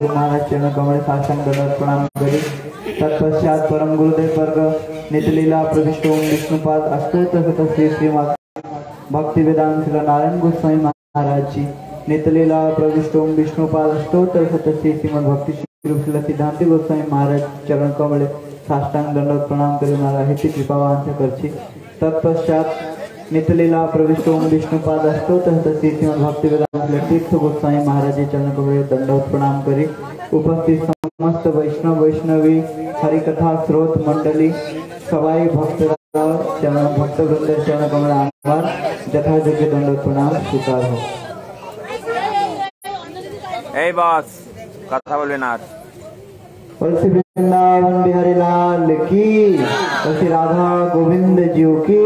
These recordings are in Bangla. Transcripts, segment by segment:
महाराज चरण कमल साष्टांग दंडवत प्रणाम करी। तत्पश्चात परम गुरुदेव वर्ग नितलीला प्रविष्ट ओम विष्णुपाद अष्टोत्तर शत श्री श्रीमद् भक्ति वेदांत श्री नारायण गोस्वामी महाराज जी नितलीला प्रविष्ट ओम विष्णुपाद अष्टोत्तर शत श्री श्रीमद् भक्ति श्री सिद्धांति गोस्वामी महाराज चरण कमल साष्टांग दंडवत प्रणाम करी मारा हेतु कृपावांछा करछि। तत्पश्चात नितलीला प्रविष्ट ओम विष्णुपाद अष्टोत्तर शत श्री श्रीमद् भक्ति वेदांत तीर्थ गोस्वामी महाराज जी चरण कमल दंडवत प्रणाम करी। उपस्थित समस्त वैष्णव वैष्णवी हरिकथा स्रोत मंडली सवाई भक्त चरण भक्त वृंद चरण कमल आभार यथा योग्य दंडवत प्रणाम स्वीकार हो। এই বস কথা বলবেন আর तुलसी वृंदावन बिहारी लाल की, तुलसी राधा गोविंद जी की।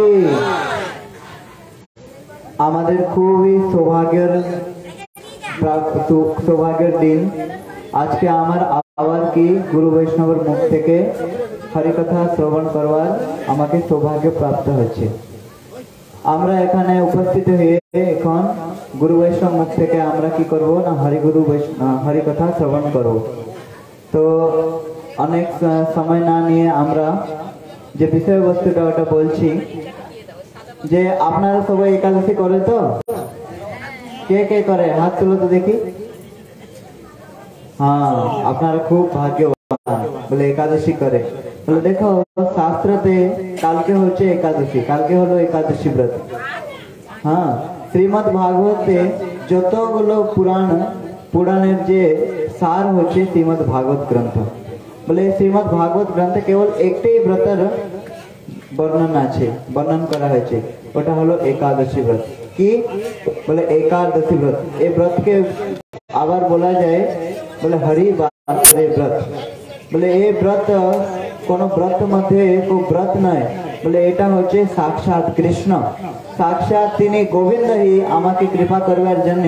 আমাদের খুবই সৌভাগ্যের দিন আজকে আমার আবার কি গুরু বৈষ্ণবের মুখ থেকে হরিকথা শ্রবণ করবার আমাকে সৌভাগ্য প্রাপ্ত হচ্ছে। আমরা এখানে উপস্থিত হয়ে এখন গুরু বৈষ্ণব মুখ থেকে আমরা কি করব না হরিকথা শ্রবণ করব। তো অনেক সময় না নিয়ে আমরা যে বিষয়বস্তুটা ওটা বলছি যে আপনারা সবাই একাদশী করে তো কে কে করে হাত তুলো তো দেখি। হ্যাঁ আপনারা খুব ভাগ্যবান বলে একাদশী করে। বলে দেখো শাস্ত্রতে কালকে হচ্ছে একাদশী, কালকে হলো একাদশী ব্রত। হ্যাঁ শ্রীমদ্ ভাগবতে যতগুলো পুরাণের যে সার হচ্ছে শ্রীমদ্ ভাগবত গ্রন্থ। বলে শ্রীমদ্ ভাগবত গ্রন্থে কেবল একটাই ব্রতের বর্ণন করা হয়েছে, ওটা হলো একাদশী ব্রত। কি বলে একাদশী ব্রত। এই ব্রতকে আবার বলা যায় বলে হরি বারে ব্রত। বলে এই ব্রত কোন ব্রত মধ্যে কোন ব্রত নয়, বলে এটা হচ্ছে সাক্ষাৎ কৃষ্ণ, সাক্ষাৎ তিনি গোবিন্দ হি আমাকে কৃপা করবার জন্য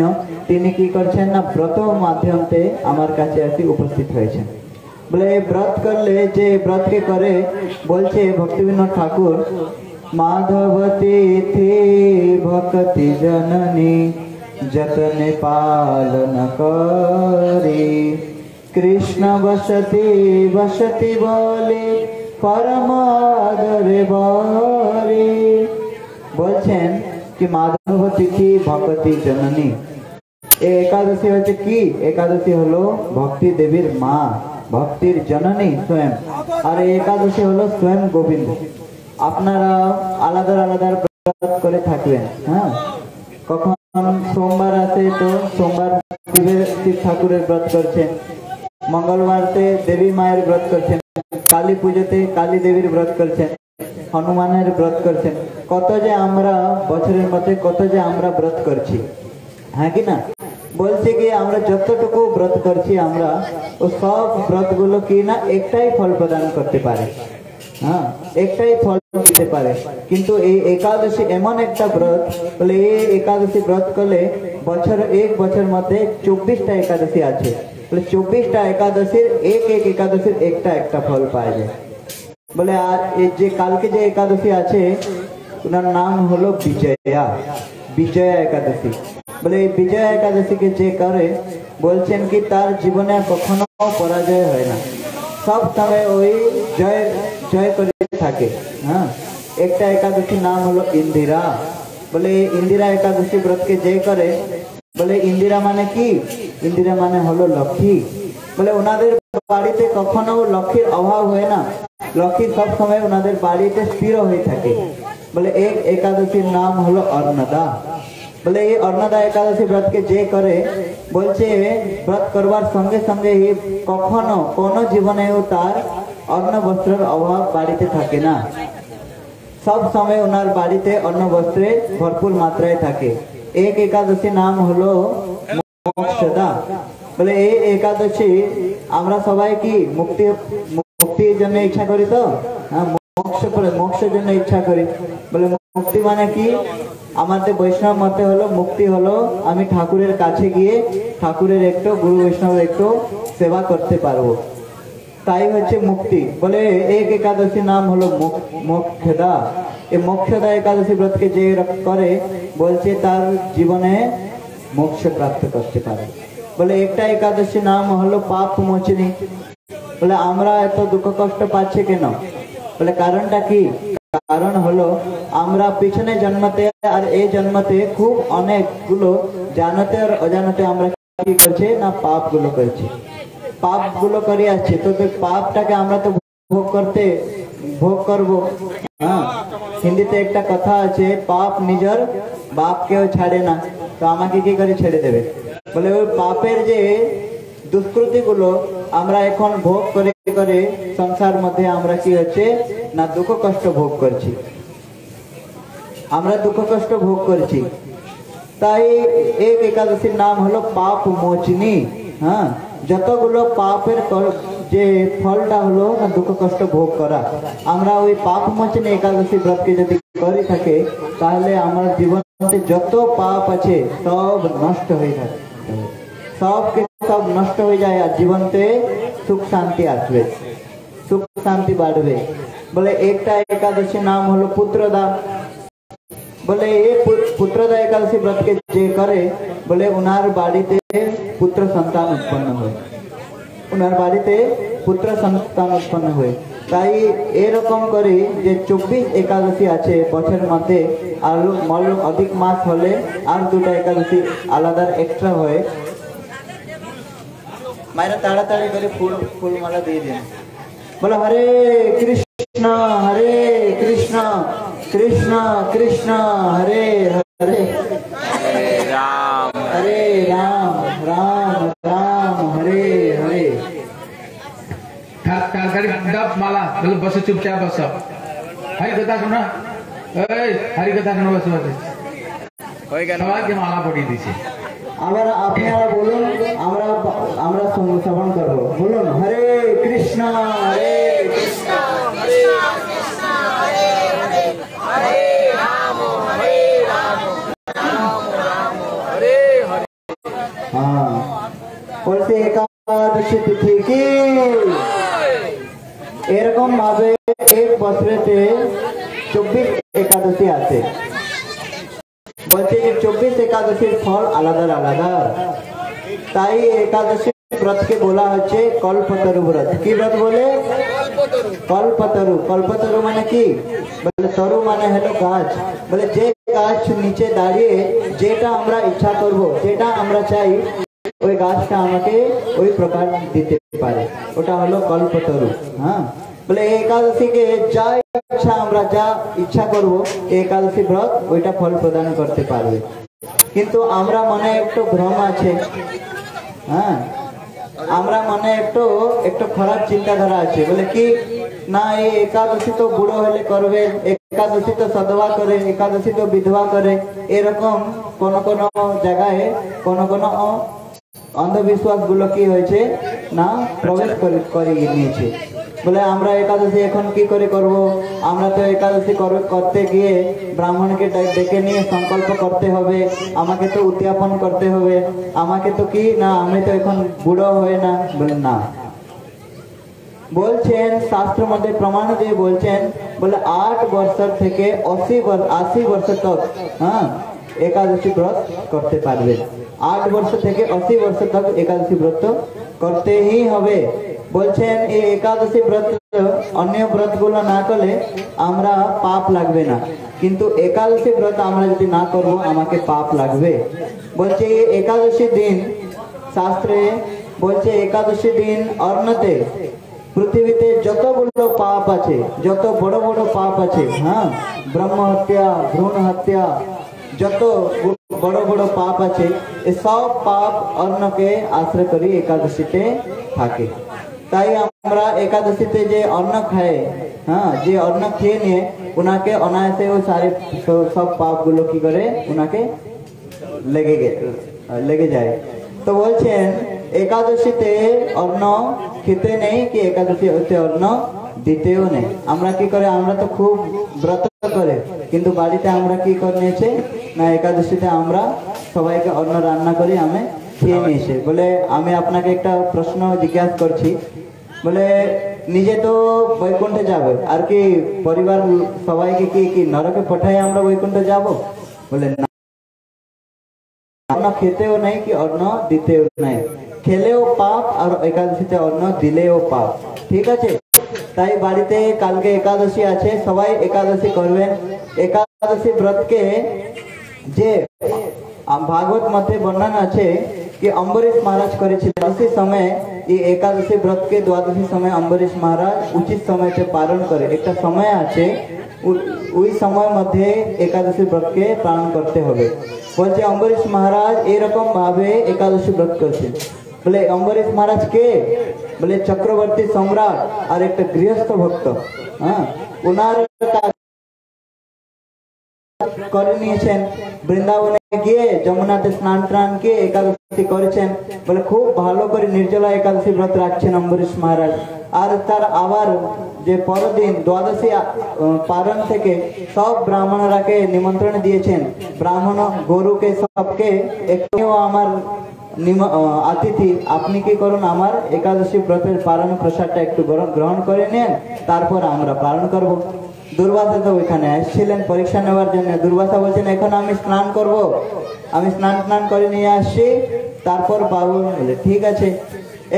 তিনি কি করছেন না ব্রত মাধ্যমে আমার কাছে আসি উপস্থিত হয়েছেন। বলে ব্রত করলে যে ব্রতকে করে বলছে ভক্তিবিনোদ ঠাকুর মাধবতী থি ভক্তি জননী যতনে পালন করি কৃষ্ণ বসতি বলে পরম আদরে বরে। বলছেন কি মাধবতী থি ভক্তি জননী। একাদশী হচ্ছে কি একাদশী হলো ভক্তি দেবীর মা, ভক্তির জননী স্বয়ং। আর একাদশী হলো স্বয়ং গোবিন্দ। আপনারা আলাদা আলাদা ব্রত করে থাকবেন। হ্যাঁ কখন সোমবার আছে তো সোমবার শিব ঠাকুরের ব্রত করছেন, মঙ্গলবারতে দেবী মায়ের ব্রত করছেন, কালী পুজোতে কালী দেবীর ব্রত করছেন, হনুমানের ব্রত করছেন। কত যে আমরা বছরের মধ্যে কত যে আমরা ব্রত করছি। হ্যাঁ কি না বলছে কি আমরা যতটুকু ব্রত করছি আমরা ও সব ব্রত গুলো কি না একটাই ফল প্রদান করতে পারে। হ্যাঁ একটাই ফল দিতে পারে। কিন্তু এই একাদশী এমন একটা ব্রত, বলে এই একাদশী ব্রত করলে এক বছর মধ্যে 24টা একাদশী আছে। বলে 24টা একাদশীর এক একাদশীর একটা ফল পাওয়া যায়। বলে আর এই যে কালকে যে একাদশী আছে ওনার নাম হলো বিজয়া একাদশী। বলে এই বিজয়া একাদশীকে যে করে বলছেন কি তার জীবনে কখনো পরাজয় হয় না, সব সময় ওই জয় করে থাকে। হ্যাঁ একটা একাদশী নাম হলো ইন্দিরা। বলে ইন্দিরা একাদশী ব্রতকে যে করে বলে ইন্দিরা মানে কি ইন্দিরা মানে হলো লক্ষ্মী। বলে ওনাদের বাড়িতে কখনো লক্ষ্মীর অভাব হয় না, লক্ষ্মী সব সময় ওনাদের বাড়িতে স্থির হয়ে থাকে। বলে এক একাদশীর নাম হলো অন্নদা। বলে এই অন্নদা একাদশী ব্রতকে যে করে বলছে ব্রত করবার সঙ্গে সঙ্গে কখনো কোন জীবনেও তার অন্ন বস্ত্রের অভাব বাড়িতে থাকে না, সব সময় ওনার বাড়িতে অন্ন বস্ত্রে ভরপুর মাত্রায় থাকে। এক একাদশী নাম হলো মোক্ষদা। বলে এই একাদশী আমরা সবাই কি মুক্তির জন্য ইচ্ছা করি তো। হ্যাঁ মোক্ষের জন্য ইচ্ছা করি। বলে মুক্তি মানে কি আমাদের বৈষ্ণব মতে হলো মুক্তি হলো আমি ঠাকুরের কাছে গিয়ে ঠাকুরের একটু গুরু বৈষ্ণবের একটু সেবা করতে পারবো, তাই হচ্ছে মুক্তি। বলে এক একাদশী নাম হলো মোক্ষদা। এই মোক্ষদা একাদশী ব্রতকে যে করে বলছে তার জীবনে মোক্ষ প্রাপ্ত করতে পারে। বলে একটা একাদশী নাম হলো পাপ মোচনী। বলে আমরা এত দুঃখ কষ্ট পাচ্ছি কেন? বলে কারণটা কি? কারণ হলো আমরা পিছনে জন্মতে আর এই জন্মতে খুব অনেকগুলো জানতে আর অজানতে আমরা কি করছি না পাপ গুলো করছি, পাপ গুলো করে আসছে। তো পাপটাকে আমরা তো ভোগ করবো। হ্যাঁ, হিন্দিতে একটা কথা আছে, পাপ নিজের বাপ কেউ ছাড়ে না, তো আমাকে কি করে ছেড়ে দেবে? বলে ওই পাপের যে দুষ্কৃতি গুলো আমরা এখন ভোগ করে করে সংসার মধ্যে আমরা কি হচ্ছে না দুঃখ কষ্ট ভোগ করছি, আমরা দুঃখ কষ্ট ভোগ করছি। তাই এক একাদশীর নাম হলো পাপ মোচনী। হ্যাঁ, যতগুলো পাপের যে ফলটা হলো না দুঃখ কষ্ট ভোগ করা, আমরা ওই পাপ মোচনী একাদশী ব্রতকে যদি করে থাকে তাহলে আমার জীবনে যত পাপ আছে সব নষ্ট হয়ে থাকে, সব নষ্ট হয়ে যায় আর জীবনতে সুখ শান্তি আসবে, সুখ শান্তি বাড়বে। বলে একটা একাদশী নাম হলো পুত্রদা। বলে এই পুত্রদা একাদশী ব্রতকে যে করে বলে উনার বাড়িতে পুত্র সন্তান উৎপন্ন হয়, উনার বাড়িতে পুত্র সন্তান উৎপন্ন হয়। তাই এরকম করে যে 24 একাদশী আছে বছরের মধ্যে, আর অধিক মাস হলে আর দুটা একাদশী আলাদা এক্সট্রা হয়। মায়েরা তাড়াতাড়ি করে ফুলমালা দিয়ে দেন। বলে হরে কৃষ্ণ কৃষ্ণ কৃষ্ণ হরে হরে, হরে রাম রাম রাম হরে হরে। माला बस चुपचाप बस, हरी कथा सुना, हरी कथा सुनो, बस बस সবাই के माला पड़ी दीजिए। আবার আপনারা বলুন, আমরা শ্রবণ করবো। বলুন হরে কৃষ্ণ হরে কৃষ্ণ কৃষ্ণ কৃষ্ণ হরে হরে, হরে রাম রাম রাম হরে হরে। হ্যাঁ, বলতে একাদশী তিথি কি এরকম ভাবে এক বছরেতে 24 একাদশী আছে। বলছে যে 24 একাদশীর ফল আলাদা আলাদা, তাই একাদশী ব্রতকে বলা হচ্ছে কল্পতরু ব্রত। কি ব্রত বলে? কল্পতরু। কল্পতরু মানে কি? বলে তরু মানে হলো গাছ। বলে যে গাছ নিচে দাঁড়িয়ে যেটা আমরা ইচ্ছা করব, যেটা আমরা চাই, ওই গাছটা আমাকে ওই প্রকার দিতে পারে, ওটা হলো কল্পতরু। হ্যাঁ, বলে একাদশীকে যা ইচ্ছা আমরা যা ইচ্ছা করব একাদশী ব্রত ওইটা ফল প্রদান করতে পারবে। কিন্তু আমরা মনে একটু ভ্রম আছে। হ্যাঁ, আমরা মনে একটু খারাপ চিন্তাধারা আছে। বলে কি না এই একাদশী তো বুড়ো হলে করবে, একাদশী তো সদবা করে, একাদশী তো বিধবা করে, এরকম কোন কোন জায়গায় কোন কোন অন্ধবিশ্বাস গুলো কি হয়েছে না প্রবেশ করে নিয়েছে। বলে আমরা একাদশী এখন কি করে করব? আমরা তো একাদশী করতে গিয়ে ব্রাহ্মণকে ডেকে নিয়ে সংকল্প করতে হবে, আমাকে তো উদ্যাপন করতে হবে, আমাকে তো কি না আমি তো এখন বুড়ো হয়ে না। বলে না, বলছেন শাস্ত্র মধ্যে প্রমাণ দিয়ে বলছেন, বলে 8 বছর থেকে 80 বছর তক হ্যাঁ একাদশী ব্রত করতে পারবে। 8 বছর থেকে 80 বছর তক একাদশী ব্রত করতে হি হবে। বলছেন এই একাদশী ব্রত অন্য ব্রত গুলো না করলে আমরা পাপ লাগবে না, কিন্তু একাদশী ব্রত আমরা যদি না করব আমাকে পাপ লাগবে। বলছে একাদশী দিন শাস্ত্রে বলছে একাদশী দিন অর্ণতে পৃথিবীতে যতগুলো পাপ আছে, যত বড় বড় পাপ আছে, হ্যাঁ ব্রহ্ম হত্যা, ভ্রূণ হত্যা, যত বড় বড় পাপ আছে এই সব পাপ অন্নকে আশ্রয় করে একাদশীতে থাকে। তাই আমরা একাদশীতে যে অন্ন খায়, হ্যাঁ যে অন্ন খেয়ে নিয়ে উনাকে অনায়াসে ও সারে সব পাপ গুলো কি করে উনাকে লেগে যায়। তো বলছেন একাদশীতে অন্ন খেতে নেই কি একাদশী হতে অন্ন দিতেও নেই। আমরা কি করে? আমরা তো খুব ব্রত করে, কিন্তু বাড়িতে আমরা কি করে নিয়েছে না একাদশীতে আমরা সবাইকে অন্ন রান্না করি আমি খেয়ে নিয়েছে। বলে আমি আপনাকে একটা প্রশ্ন জিজ্ঞাসা করছি, বলে নিজে তো বৈকুণ্ঠে যাবে, আর কি পরিবার সবাইকে কি নরকে পাঠায় আমরা বৈকুণ্ঠে যাব? বলে না, অন্ন খেতেও নেই কি অন্ন দিতেও নেই, খেলেও পাপ আর একাদশীতে অন্ন দিলেও পাপ। ঠিক আছে, তাই বাড়িতে কালকে একাদশী আছে, সবাই একাদশী করবেন। একাদশী ব্রতকে যে भागवत मध्य वर्णन আছে कि अम्बरीश महाराज করেছিলেন। उसी समय ये एकादशी व्रत के द्वादशी समय अम्बरीश महाराज उचित समय पे पालन करे। एक समय আছে ওই সময় মধ্যে একাদশী ব্রতকে পালন করতে হবে। বলছে অম্বরীশ মহারাজ এরকম ভাবে একাদশী ব্রত করছেন। বলে অম্বরীশ মহারাজ কে? বলে চক্রবর্তী সম্রাট আর একটা গৃহস্থ ভক্ত। হ্যাঁ, ওনার করে নিয়েছেন, বৃন্দাবনে গিয়ে যমুনাতে স্নান টান কে একাদশী করেছেন। বলে খুব ভালো করে নির্জলা একাদশী ব্রত রাখছেন অম্বরীশ মহারাজ। আর তার আবার যে পরদিন দ্বাদশী পারণ থেকে সব ব্রাহ্মণরাকে নিমন্ত্রণ দিয়েছেন। ব্রাহ্মণ গরুকে সবকে একটু আমার अतिथि আপনি কি করুন, আমার একাদশী ব্রতের পালন প্রসাদটা একটু গ্রহণ করে নেন, তারপর আমরা পালন করব। দুর্বাসা তো ওইখানে আসছিলেন পরীক্ষা নেওয়ার জন্য। দুর্বাসা বলছেন এখন আমি স্নান করব, আমি স্নান করে নিয়ে আসছি, তারপর পাবো। বলে ঠিক আছে।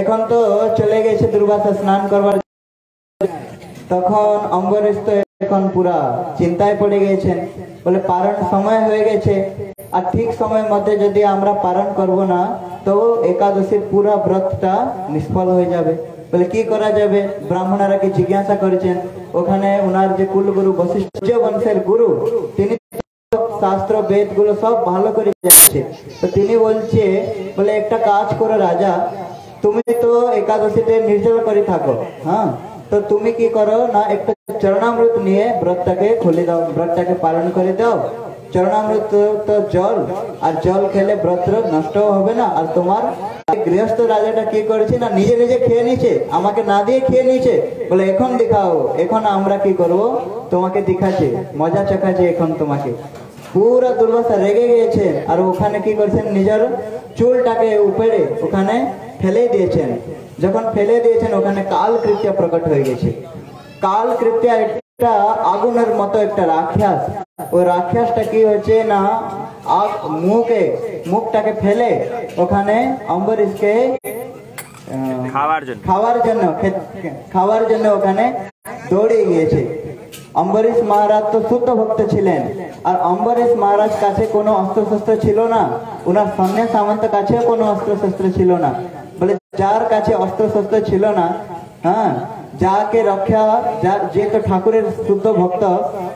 এখন তো চলে গেছে দুর্বাসা স্নান করবার। তখন অম্বরীশ তো এখন পুরা চিন্তায় পড়ে গেছেন। বলে পালন সময় হয়ে গেছে, আর ঠিক সময়ের মধ্যে যদি আমরা পালন করব না তো একাদশীর পুরা ব্রতটা নিষ্ফল হয়ে যাবে। বলে কি করা যাবে? ব্রাহ্মণরা কি জিজ্ঞাসা করেছেন। ওখানে ওনার যে কুলগুরু বশিষ্ঠ বংশের গুরু, তিনি শাস্ত্র বেদ গুলো সব ভালো করে যাচ্ছে। তো তিনি বলছে, বলে একটা কাজ করো রাজা, তুমি তো একাদশীতে নির্জল করে থাকো, হ্যাঁ, তো তুমি কি করো না একটা চরণামৃত নিয়ে ব্রতটাকে খুলে দাও, ব্রতটাকে পালন করে দাও। চরণামৃত তো জল, আর জল খেলে ব্রত নষ্ট হবে না। আর তোমার গৃহস্থ রাজাটা কি করেছে না নিজে নিজে খেয়ে নিচ্ছে, আমাকে না দিয়ে খেয়ে নিচ্ছে। বলে এখন দেখাও, এখন আমরা কি করব, তোমাকে দেখাচ্ছে, মজা চাকাচ্ছে এখন তোমাকে। পুরা দুর্বাসা রেগে গিয়েছে, আর ওখানে কি করছেন, নিজের চুলটাকে উপরে ওখানে ফেলে দিয়েছেন। যখন ফেলে দিয়েছেন ওখানে কালকৃত্য প্রকট হয়ে গেছে। কালকৃত্য একটা আগুনের মতো একটা রাক্ষস। ওই রাক্ষসটা কি হয়েছে না মুখটাকে ফেলে ওখানে অম্বরীশকে খাওয়ার জন্য ওখানে দৌড়ে গিয়েছে। অম্বরীশ মহারাজ তো শুদ্ধ ভক্ত ছিলেন, আর অম্বরীশ মহারাজ কাছে কোনো অস্ত্রশস্ত্র ছিল না, ওনার সৈন্য সামন্ত কাছে কোনো অস্ত্রশস্ত্র ছিল না। বলে যার কাছে অস্ত্রশস্ত্র ছিল না, হ্যাঁ, যাকে রক্ষা, যে তো ঠাকুরের শুদ্ধ ভক্ত,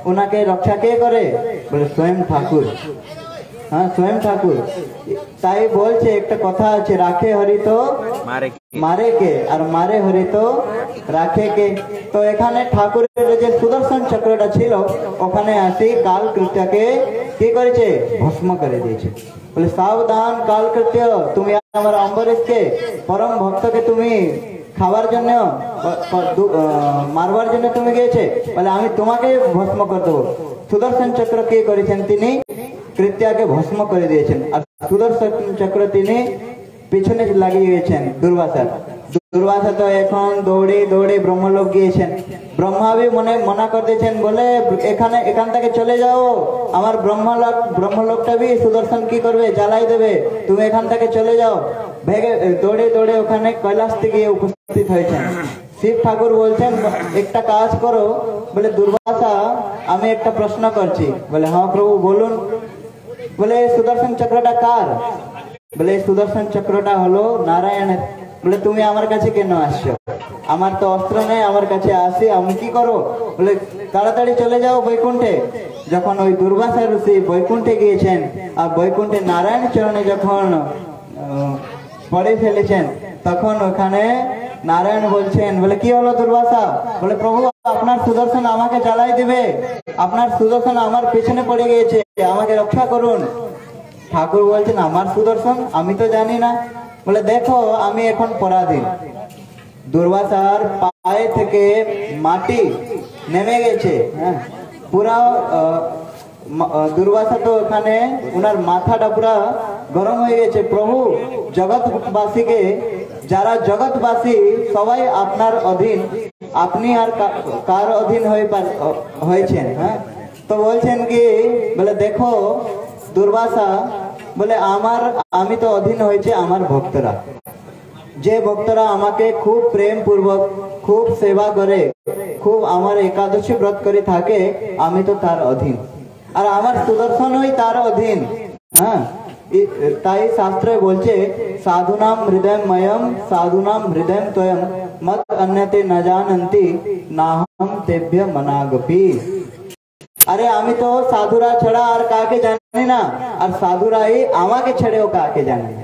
ওনাকে রক্ষা কে করে? বলে স্বয়ং ঠাকুর। হ্যাঁ, স্বয়ং ঠাকুর। তাই বলছে একটা কথা আছে, রাখে হরি তো মারে কে, আর মারে হরি তো রাখে কে। তো এখানে ঠাকুরের যে সুদর্শন চক্রটা ছিল, ওখানে আসি কালকৃত্যকে কি করেছে? ভস্ম করে দিয়েছে। বলে সাবধান কালকৃত্য, তুমি আমার অম্বরীশকে, পরম ভক্তকে তুমি খাবার জন্য মারবার জন্য তুমি গিয়েছে, বলে আমি তোমাকে ভস্ম করে দেবো। সুদর্শন চক্র কি করেছেন? তিনি কৃত্যাকে ভস্ম করে দিয়েছেন। আর সুদর্শন চক্র তিনি পিছনে লাগিয়ে গেছেন দুর্বাসার। দুর্বাসা তো এখন দৌড়ে দৌড়ে ব্রহ্মলোক গিয়েছেন। ব্রহ্মা भी মনা করে দিয়েছেন, বলে এখান থেকে চলে যাও, আমার ব্রহ্মলোকটা भी সুদর্শন কি করবে, জ্বালাই দেবে, তুমি এখান থেকে চলে যাও। ভেগে দৌড়ে দৌড়ে ওখানে কৈলাস থেকে উপস্থিত হয়েছেন। শিব ঠাকুর বলছেন একটা কাজ করো। বলে দুর্বাসা আমি একটা প্রশ্ন করছি। বলে হ্যাঁ প্রভু বলুন। বলে সুদর্শন চক্রটা কার? বলে সুদর্শন চক্রটা হলো নারায়ণের। বলে তুমি আমার কাছে কেন আসছো? আমার তো অস্ত্র নেই, আমার কাছে আসি, আমি কি করো? বলে তাড়াতাড়ি চলে যাও বৈকুণ্ঠে। যখন ওই দুর্বাসা ঋষি বৈকুণ্ঠে গিয়েছেন, আর বৈকুণ্ঠে নারায়ণ চরণে যখন পড়ে ফেলেছেন, তখন ওখানে নারায়ণ বলছেন, বলে কি হলো দুর্বাসা? বলে প্রভু আপনার সুদর্শন আমাকে জ্বালাই দিবে, আপনার সুদর্শন আমার পেছনে পড়ে গিয়েছে, আমাকে রক্ষা করুন। ঠাকুর বলছেন আমার সুদর্শন আমি তো জানি না। বলে দেখো আমি এখন পরাধীন। দুর্বাসার পায়ে থেকে মাটি নেমে গেছে। হ্যাঁ, পুরা দুর্বাসা তো ওখানে ওনার মাথাটা পুরা গরম হয়ে গেছে। প্রভু জগৎবাসীকে, যারা জগৎবাসী সবাই আপনার অধীন, আপনি আর কার অধীন হয়েছেন? হ্যাঁ, তো বলছেন কি, বলে দেখো দুর্বাসা বলে আমি তো অধীন হয়েছে আমার ভক্তরা, যে ভক্তরা আমাকে খুব প্রেম পূর্বক খুব সেবা করে, খুব আমার একাদশী ব্রত করে থাকে, আমি তো তার অধীন, আর আমার সুদর্শনই তার অধীন। হ্যাঁ, তাই শাস্ত্রে বলছে সাধুনাম হৃদয় ময়ম সাধুনাম হৃদয় তয়ম মত অন্যতে ন জানন্তি নাহম তেভ্য মনাগপি। আরে আমি তো সাধুরা ছাড়া আর কাকে জানি না, আর সাধুরাই আমাকে ছেড়েও কাকে জানে না।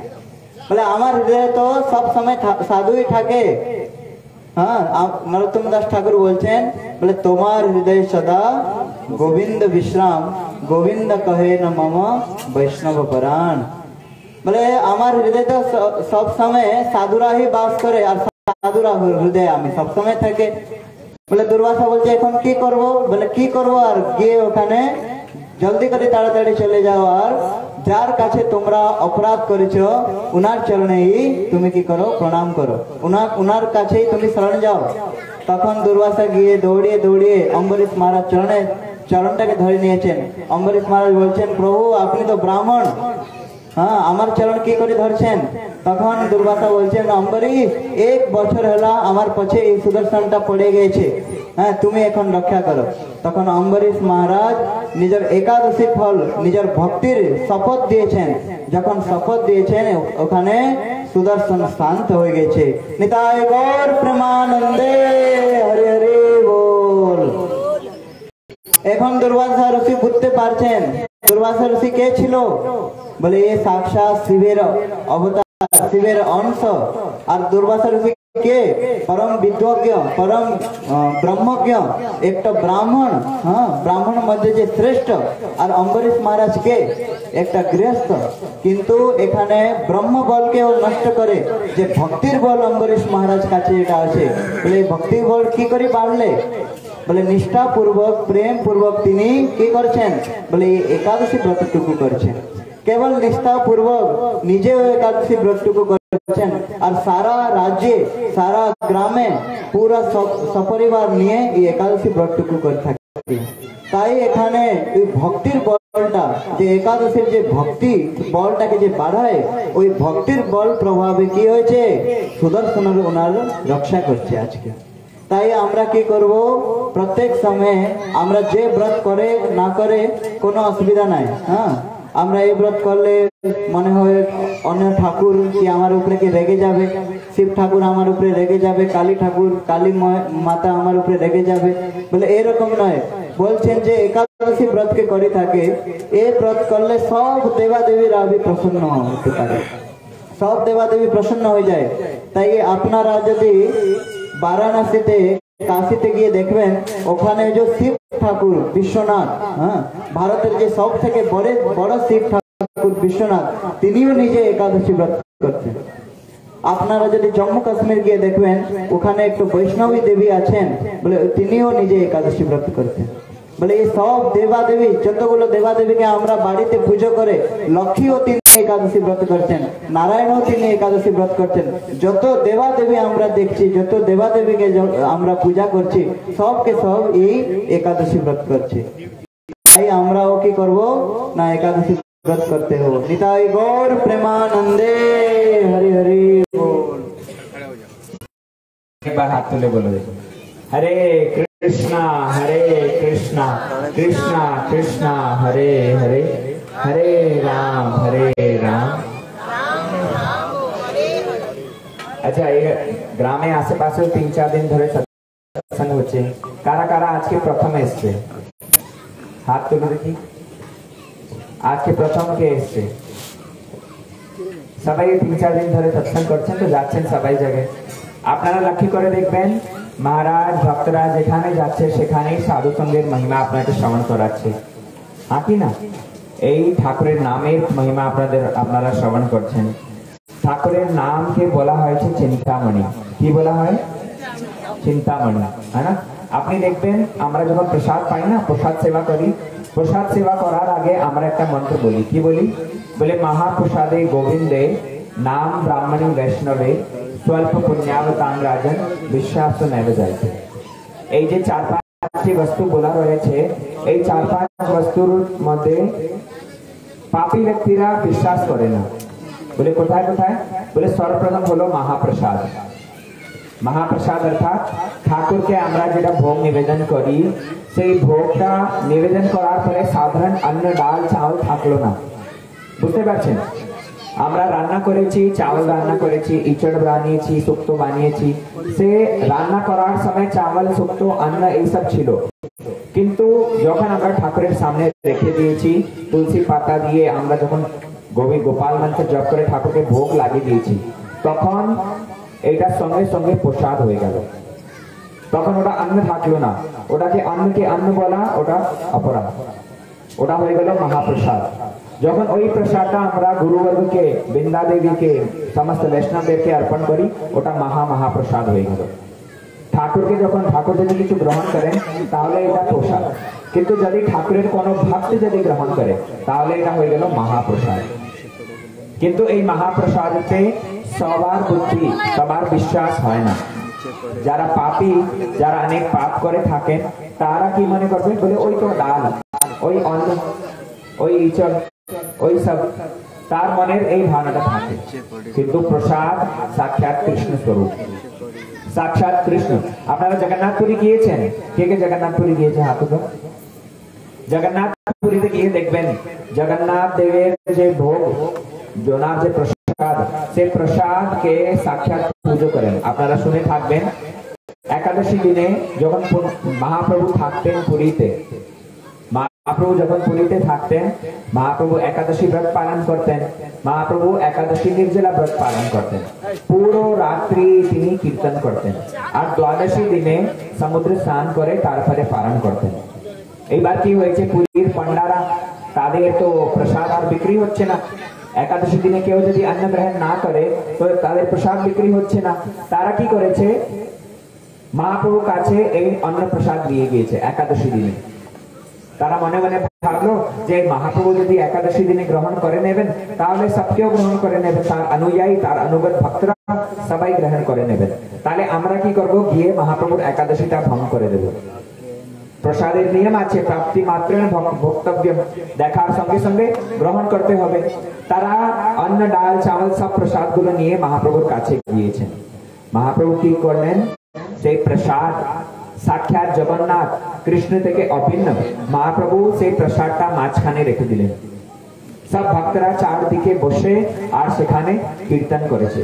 বলে আমার হৃদয়ে তো সব সময় সাধুই থাকে। হ্যাঁ, নরোত্তম দাস ঠাকুর বলছেন, বলে তোমার হৃদয় সদা গোবিন্দ বিশ্রাম, গোবিন্দ কহে ন মম বৈষ্ণব পরাণ। বলে আমার হৃদয় তো সব সময় সাধুরা হি বাস করে, আর সাধুরা হৃদয়ে আমি সব সময় থাকে। বলে দুর্বাসা বলছে এখন কি করব? বলে কি করব, আর গিয়ে ওখানে জলদি করে তাড়াতাড়ি চলে যাও, আর যার কাছে তোমরা অপরাধ করেছো উনার চরণেই তুমি কি করো? প্রণাম করো, উনার কাছেই তুমি শরণ যাও। তখন দুর্বাসা গিয়ে দৌড়িয়ে দৌড়িয়ে অম্বরীশ মহারাজ চরণটাকে ধরে নিয়েছেন। অম্বরীশ মহারাজ বলছেন, প্রভু আপনি তো ব্রাহ্মণ, হ্যাঁ আমার চরণ কি করে ধরছেন? তখন দুর্বাসা বলছেন, অম্বরীশ 1 বছর হলো আমার পছে এই সুদর্শনটা পড়ে গেছে, হ্যাঁ তুমি এখন রক্ষা করো। তখন অম্বরীশ মহারাজ নিজের একাদশী ফল নিজের ভক্তির শপথ দিয়েছেন। যখন শপথ দিয়েছেন ওখানে সুদর্শন শান্ত হয়ে গেছে। নিতাই গৌর প্রেমানন্দে, হরে হরে বল। এখন দুর্বাসা ঋষি বুঝতে পারছেন দুর্বাসা ঋষি কে ছিল। বলে এ সাক্ষাৎ শিবের অবতার, শিবের অংশ। আর দুর্বাসা ঋষি কে? পরম বিদ্যজ্ঞ, পরম ব্রহ্মজ্ঞ, একটা ব্রাহ্মণ। হ্যাঁ, ব্রাহ্মণ মধ্যে যে শ্রেষ্ঠ। আর অম্বরীশ মহারাজ কে? একটা গৃহস্থ। কিন্তু এখানে ব্রহ্ম বলকেও নষ্ট করে যে ভক্তির বল অম্বরীশ মহারাজ কাছে এটা আছে। বলে ভক্তির বল কি করে বাড়লে? বলে নিষ্ঠা পূর্বক প্রেম পূর্বক তিনি কি করছেন? বলে একাদশী ব্রতটুকু করছেন। কেবল নিষ্ঠা পূর্বক নিজেও একাদশী ব্রতটুকু করছেন, আর সারা রাজ্যে সারা গ্রামে পুরা সপরিবার নিয়ে এই একাদশী ব্রতটুকু করে থাকে। তাই এখানে ওই ভক্তির বলটা, যে একাদশীর যে ভক্তি বলটাকে যে বাড়ায়, ওই ভক্তির বল প্রভাবে কি হয়েছে? সুদর্শনের ওনার রক্ষা করছে আজকে। তাই আমরা কি করব? প্রত্যেক সময় আমরা যে ব্রত করে না করে কোনো অসুবিধা নাই। হ্যাঁ, আমরা এই ব্রত করলে মনে হয় অন্য ঠাকুর কি আমার উপরে কি রেগে যাবে, শিব ঠাকুর আমার উপরে রেগে যাবে, কালী ঠাকুর কালী মাতা আমার উপরে রেগে যাবে। বলে এরকম নয়। বলছেন যে একাদশী ব্রতকে করে থাকে, এই ব্রত করলে সব দেবাদেবীরা প্রসন্ন হতে পারে, সব দেবাদেবী প্রসন্ন হয়ে যায়। তাই আপনারা যদি বারাণসীতে কাশীতে গিয়ে দেখবেন, ওখানে যে শিব ঠাকুর বিশ্বনাথ, হ্যাঁ ভারতের যে সব থেকে বড় শিব ঠাকুর বিশ্বনাথ, তিনিও নিজে একাদশী ব্রত করতেন। আপনারা যদি জম্মু কাশ্মীর গিয়ে দেখবেন, ওখানে একটু বৈষ্ণবী দেবী আছেন, বলে তিনিও নিজে একাদশী ব্রত করতেন। বলে এই সব দেবাদেবী, যতগুলো দেবাদেবীকে আমরা বাড়িতে পুজো করে, লক্ষ্মীও তিনি একাদশী ব্রত করছেন, নারায়ণও তিনি একাদশী ব্রত করছেন। যত দেবাদেবী আমরা দেখছি, যত দেবাদেবীকে আমরা পূজা করছি, সবকে সব এই একাদশী ব্রত করছে। তাই আমরাও কি করব না? একাদশী ব্রত করতে হবে। নিতাই গৌর প্রেমানন্দে, হরি হরি বল। একবার হাত তুলে বলে দেখো, হরে কৃষ্ণা কৃষ্ণা কৃষ্ণা হরে হরে, হরে রাম আচ্ছা, এই গ্রামে আশেপাশে 3-4 দিন ধরে সৎসঙ্গ হচ্ছে। কারা কারা আজকে প্রথম এসছে? হাত তুলে দেখি। আজকে প্রথম কে এসছে? সবাই 3-4 দিন ধরে সৎসঙ্গ করছেন, তো যাচ্ছেন সবাই জায়গায়। আপনারা লক্ষ্য করে দেখবেন, মহারাজ ভক্তরা যেখানে যাচ্ছে সেখানেই সাধু সঙ্গের মহিমা আপনাকে শ্রবণ করাচ্ছে। হ্যাঁ কি না? এই ঠাকুরের নামের মহিমা আপনারা শ্রবণ করছেন। ঠাকুরের নামকে বলা হয়েছে চিন্তামণি। কি বলা হয়? চিন্তামণি, হ্যাঁ না? আপনি দেখবেন আমরা যখন প্রসাদ পাই না, প্রসাদ সেবা করি, প্রসাদ সেবা করার আগে আমরা একটা মন্ত্র বলি। কি বলি? বলে মহাপ্রসাদে গোবিন্দে নাম ব্রাহ্মণী বৈষ্ণবে স্বল্প পুণ্যাবতাং রাজন বিশ্বাস নৈব যাইতে। এই যে 4-5টি বস্তু বলা রয়েছে, এই 4-5 বস্তুর মধ্যে পাপী ব্যক্তিরা বিশ্বাস করে না। বলে কোথায় কোথায়? বলে সর্বপ্রথম হলো মহাপ্রসাদ। মহাপ্রসাদ অর্থাৎ ঠাকুরকে আমরা যেটা ভোগ নিবেদন করি, সেই ভোগটা নিবেদন করার পরে সাধারণ অন্ন ডাল চাউল থাকলো না। বুঝতে পারছেন? আমরা রান্না করেছি, চাवल রান্না করেছি, ইচড় বানিয়েছি, শুক্তো বানিয়েছি, সে রান্না করার সময় চাवल শুক্তো অন্ন এইসব ছিল, কিন্তু যখন আমরা ঠাকুরের সামনে রেখে দিয়েছি তুলসী পাতা দিয়ে, আমরা যখন গোপাল মন্ত্র জপ করে ঠাকুরকে ভোগ লাগিয়ে দিয়েছি, তখন এটা সঙ্গে সঙ্গে প্রসাদ হয়ে গেল। তখন ওটা অন্ন থাকলো না, ওটাকে অন্নকে অন্ন বলা ওটা অপরাধ, ওটা হয়ে গেল মহাপ্রসাদ। যখন ওই প্রসাদটা আমরা গুরুবর্গকে, বৃন্দা দেবীকে, সমস্ত বৈষ্ণবদেরকে অর্পণ করি, ওটা মহাপ্রসাদ হয়ে গেল। ঠাকুরকে যখন ঠাকুর যদি কিছু গ্রহণ করেন তাহলে এটা প্রসাদ, কিন্তু যদি ঠাকুরের কোনো ভক্তি যদি গ্রহণ করে তাহলে এটা হয়ে গেল মহাপ্রসাদ। কিন্তু এই মহাপ্রসাদে সবার বুদ্ধি, সবার বিশ্বাস হয় না। যারা পাপী, যারা অনেক পাপ করে থাকেন, তারা কি মনে করবে? বলে ওই তো ডাল, ওই অন্ন, ওই ইচড়, ওই সব, তার মনের এই ভাবনাটা থাকে। কিন্তু প্রসাদ সাক্ষাৎ কৃষ্ণ স্বরূপ, সাক্ষাৎ কৃষ্ণ। আপনারা জগন্নাথপুরী গিয়েছেন? কে কে জগন্নাথপুরী গিয়েছে? হাত উঠান। জগন্নাথপুরীতে গিয়ে দেখবেন জগন্নাথ দেবের যে ভোগ, জোনার যে প্রসাদ, সেই প্রসাদকে সাক্ষাৎ পুজো করেন। আপনারা শুনে থাকবেন, একাদশী দিনে যখন মহাপ্রভু থাকতেন পুরীতে, মহাপ্রভু যখন পুরীতে থাকতেন, মহাপ্রভু একাদশী ব্রত পালন করতেন, মহাপ্রভু একাদশী নির্জলা ব্রত পালন করতেন, পুরো রাত্রি তিনি কীর্তন করতেন, আর দ্বাদশী দিনে সমুদ্র স্নান করে তারপরে পালন করতেন। এইবার কি হয়েছে, পুরীর পণ্ডারা, তাদের তো প্রসাদ আর বিক্রি হচ্ছে না। একাদশী দিনে কেউ যদি অন্ন গ্রহণ না করে তো তাদের প্রসাদ বিক্রি হচ্ছে না। তারা কি করেছে, মহাপ্রভুর কাছে এই অন্ন প্রসাদ নিয়ে গিয়েছে একাদশী দিনে। তারা মনে মনে ভাবলো যে মহাপ্রভু যদি একাদশী দিনে গ্রহণ করে নেবেন তাহলে সবকেও গ্রহণ করে নেবেন, তার অনুযায়ী, তার অনুগত ভক্তরা সবাই গ্রহণ করে নেবেন। তাহলে আমরা কি করব, গিয়ে মহাপ্রভুর একাদশীটা ভঙ্গ করে দেব। প্রসাদের নিয়ম আছে, প্রাপ্তি মাত্র ভোক্তব্য, দেখার সঙ্গে সঙ্গে গ্রহণ করতে হবে। তারা অন্ন ডাল চাवल সব প্রসাদ গুলো নিয়ে মহাপ্রভুর কাছে গিয়েছেন। মহাপ্রভু কি করলেন, সেই প্রসাদ সাক্ষাৎ জগন্নাথ কৃষ্ণ থেকে অভিন্ন, মহাপ্রভু সেই প্রসাদটা মাঝখানে রেখে দিলেন। সব ভক্তরা চারদিকে বসে আর সেখানে কীর্তন করেছে,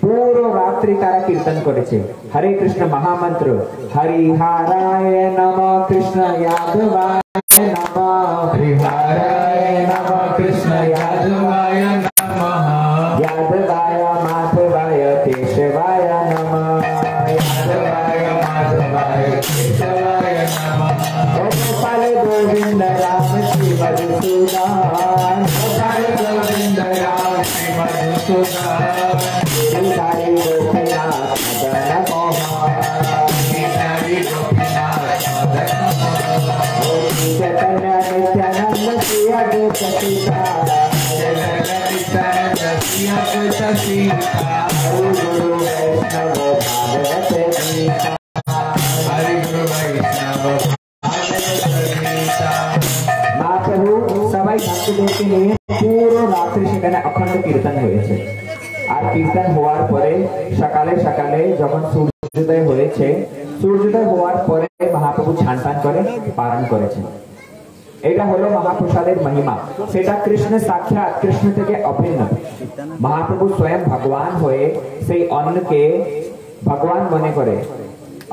পুরো রাত্রি তারা কীর্তন করেছে হরে কৃষ্ণ মহামন্ত্র, হরিহরায় নমঃ কৃষ্ণ यादवाय नमः, हरिहराय नमः कृष्ण यादवाय नमः, यादवाय माधवाय केशवाय नमः, यादवाय माधवाय केशवाय नमः, गोपाल गोविंद राम श्री मधुसूदन, गोपाल गोविंद राम श्री मधुसूदन, गिरिधारी गोपीनाथ मदन मोहन, गिरिधारी गोपीनाथ मदन मोहन, चैतन्य नित्यानंद श्री अद्वैत सीताराम, चैतन्य नित्यानंद श्री अद्वैत सीताराम, गुरु वैष्णव भागवत गीता, हरि गुरु वैष्णव মহাপ্রভু সবাই ভক্তদেরকে নিয়ে পুরো রাত্রি সেখানে অখণ্ড কীর্তন হয়েছে। আর কীর্তন হওয়ার পরে সকালে সকালে যখন সূর্যোদয় হয়েছে, সূর্যোদয় হওয়ার পরে মহাপ্রভু স্নান পান করে পালন করেছেন। এটা হলো মহাপ্রসাদের মহিমা, সেটা কৃষ্ণ সাক্ষাৎ, কৃষ্ণ থেকে অভিন্ন। মহাপ্রভু স্বয়ং ভগবান হয়ে সেই অন্নকে ভগবান মনে করে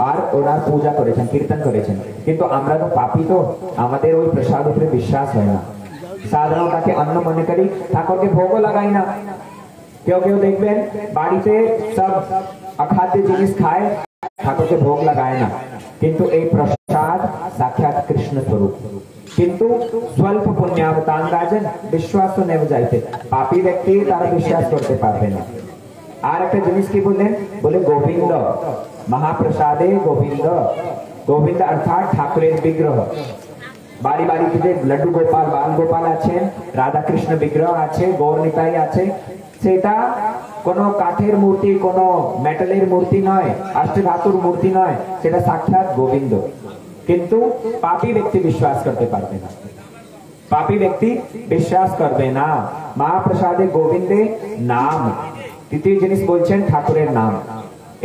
আর ওনার পূজা করেছেন, কীর্তন করেছেন। কিন্তু আমরা তো পাপী, তো আমাদের ওই প্রসাদ উপরে বিশ্বাস হয় না, সাধারণ তাকে অন্ন মনে করি, ঠাকুরকে ভোগও লাগাই না। কেউ কেউ দেখবেন বাড়িতে সব অখাদ্য জিনিস খায়, ঠাকুরকে ভোগ লাগায় না, কিন্তু এই প্রসাদ সাক্ষাৎ কৃষ্ণ স্বরূপ। কিন্তু স্বল্প পুণ্যাবতান রাজন বিশ্বাস তো নেবে যাইতে, পাপী ব্যক্তি তারা বিশ্বাস করতে পারবে না। আর একটা জিনিস কি বললেন, বলে গোবিন্দ মহাপ্রসাদে গোবিন্দ, গোবিন্দ অর্থাৎ ঠাকুরের বিগ্রহ। বাড়ি বাড়িতে যে লড্ডু গোপাল, বাল গোপাল আছেন, রাধা কৃষ্ণ বিগ্রহ আছে, গৌর নিতাই আছে, সেটা কোনো কাঠের মূর্তি, কোনো মেটালের মূর্তি নয়, অষ্টধাতুর মূর্তি নয়, সেটা সাক্ষাৎ গোবিন্দ। কিন্তু পাপী ব্যক্তি বিশ্বাস করতে পারবে না। পাপী ব্যক্তি বিশ্বাস করবে না। মহাপ্রসাদে গোবিন্দে নাম, তৃতীয় জিনিস বলছেন ঠাকুরের নাম।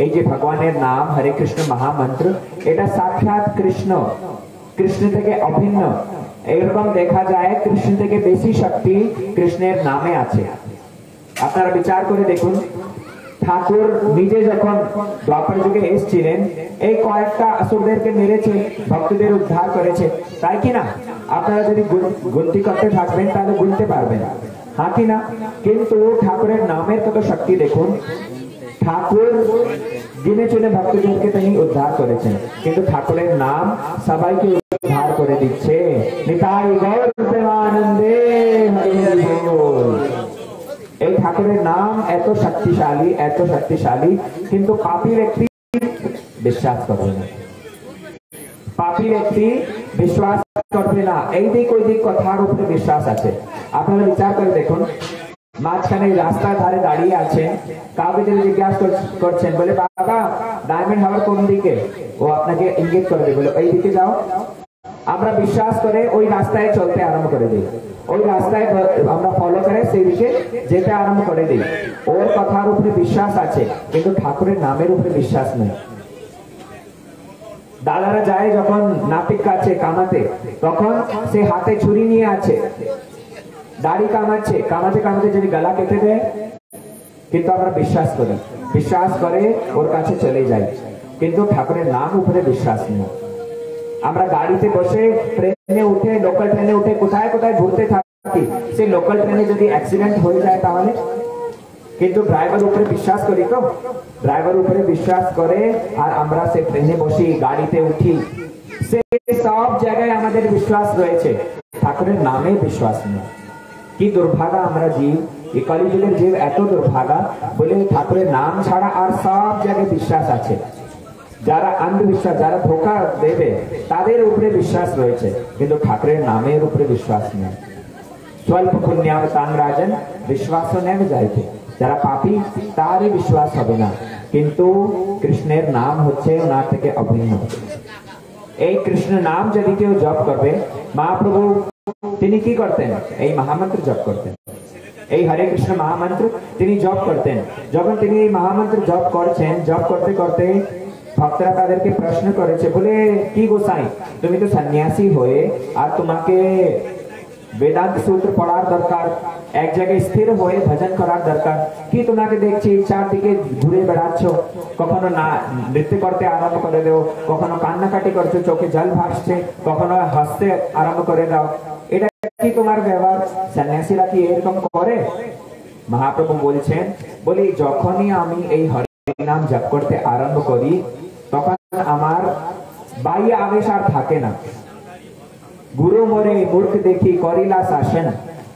এই যে ভগবানের নাম হরে কৃষ্ণ মহামন্ত্র, এটা সাক্ষাৎ কৃষ্ণ, কৃষ্ণ থেকে অভিন্ন। এরকম দেখা যায় কৃষ্ণ থেকে বেশি শক্তি কৃষ্ণের নামে আছে। আপনারা বিচার করে দেখুন, ঠাকুর নিজে যখন দ্বাপর যুগে এসেছিলেন, এই কয়েকটা আসুরদেরকে মেরেছে, ভক্তদের উদ্ধার করেছে, তাই কি না? আপনারা যদি গুনতি করতে থাকবেন তাহলে গুনতে পারবেন, হ্যাঁ কি না? কিন্তু ঠাকুরের নামের কত শক্তি দেখুন। ঠাকুর দিনে চুনে ভক্তদেরকে তিনি উদ্ধার করেছেন, কিন্তু ঠাকুরের নাম সবাইকে উদ্ধার করে দিচ্ছে। নিতাই গৌর প্রেমানন্দে হরি হরি বল। এই ঠাকুরের নাম এত শক্তিশালী, এত শক্তিশালী, কিন্তু পাপী ব্যক্তি বিশ্বাস করবে না। পাপী ব্যক্তি বিশ্বাস করবে না। এই দিক ওই দিক কথার উপরে বিশ্বাস আছে। আপনারা বিচার করে দেখুন, মাঝখানে রাস্তার ধারে দাঁড়িয়ে আছেন, কাউকে যদি জিজ্ঞাসা করছেন, বলে বাবা ডায়মন্ড হারবার কোন দিকে, ও আপনাকে ইঙ্গিত করে দেবে, বলে এই দিকে যাও। আমরা বিশ্বাস করে ওই রাস্তায় চলতে আরম্ভ করে দিই, ওই রাস্তায় আমরা ফলো করে সেই দিকে যেতে আরম্ভ করে দিই। ওর কথার উপরে বিশ্বাস আছে, কিন্তু ঠাকুরের নামের উপরে বিশ্বাস নেই। দাদারা যায় যখন নাপিত কাছে কামাতে, তখন সে হাতে ছুরি নিয়ে আছে, দাড়ি কামাচ্ছে, কামাতে কামাতে যদি গলা কেটে দেয়, কিন্তু আমরা বিশ্বাস করি, বিশ্বাস করে ওর কাছে চলে যাই, কিন্তু ঠাকুরের নাম উপরে বিশ্বাস নেই। আমরা গাড়িতে বসে ট্রেনে উঠে, লোকাল ট্রেনে উঠে কোথায় কোথায় ঘুরতে থাকি, সেই লোকাল ট্রেনে যদি অ্যাক্সিডেন্ট হয়ে যায় তাহলে, কিন্তু ড্রাইভার উপরে বিশ্বাস করি তো, ড্রাইভার উপরে বিশ্বাস করে আর আমরা সে ট্রেনে বসি, গাড়িতে উঠি, সে সব জায়গায় আমাদের বিশ্বাস রয়েছে, ঠাকুরের নামে বিশ্বাস নেই। কি দুর্ভাগা আমরা জীব, এই কলিযুগের জীব এত দুর্ভাগা, বলে ঠাকুরের নাম ছাড়া আর সব জায়গায় বিশ্বাস আছে। যারা অন্ধবিশ্বাস, যারা ধোকা দেবে তাদের উপরে বিশ্বাস রয়েছে, কিন্তু ঠাকুরের নামের উপরে বিশ্বাস নেই। স্বল্প পুণ্যাম তাং রাজন বিশ্বাস নেই যাইতে, যারা পাপী তারই বিশ্বাস হবে না, কিন্তু কৃষ্ণের নাম হচ্ছে ওনার থেকে অভিন্ন। এই কৃষ্ণ নাম যদি কেউ জপ করবে, মহাপ্রভু তিনি কি করতেন? এই মহামন্ত্র জপ করতেন, এই হরে কৃষ্ণ মহামন্ত্র তিনি জপ করতেন। যখন তিনি এই মহামন্ত্র জপ করছেন, জপ করতে করতে ভক্তরা তাদেরকে প্রশ্ন করেছে, বলে কি গোসাই তুমি তো সন্ন্যাসী হয়ে আর তোমাকে বেদান্ত সূত্র পড়ার দরকার, এক জায়গায় স্থির হয়ে ভজন করার দরকার, কি তোমাকে দেখছি চারদিকে ঘুরে বেড়াচ্ছ, কখনো না নৃত্য করতে আরম্ভ করে দাও, কখনো কান্নাকাটি করছো, চোখে জল ভাসছে, কখনো হাসতে আরম্ভ করে দাও, এটা কি তোমার ব্যবহার? সন্ন্যাসীরা কি এরকম করে? মহাপ্রভু বলছেন, বলি যখনই আমি এই হরি নাম জপ করতে আরম্ভ করি, তখন আমার বাহ্য আবেশ আর থাকে না। গুরু মোরে মূর্খ দেখি করিলা শাসন,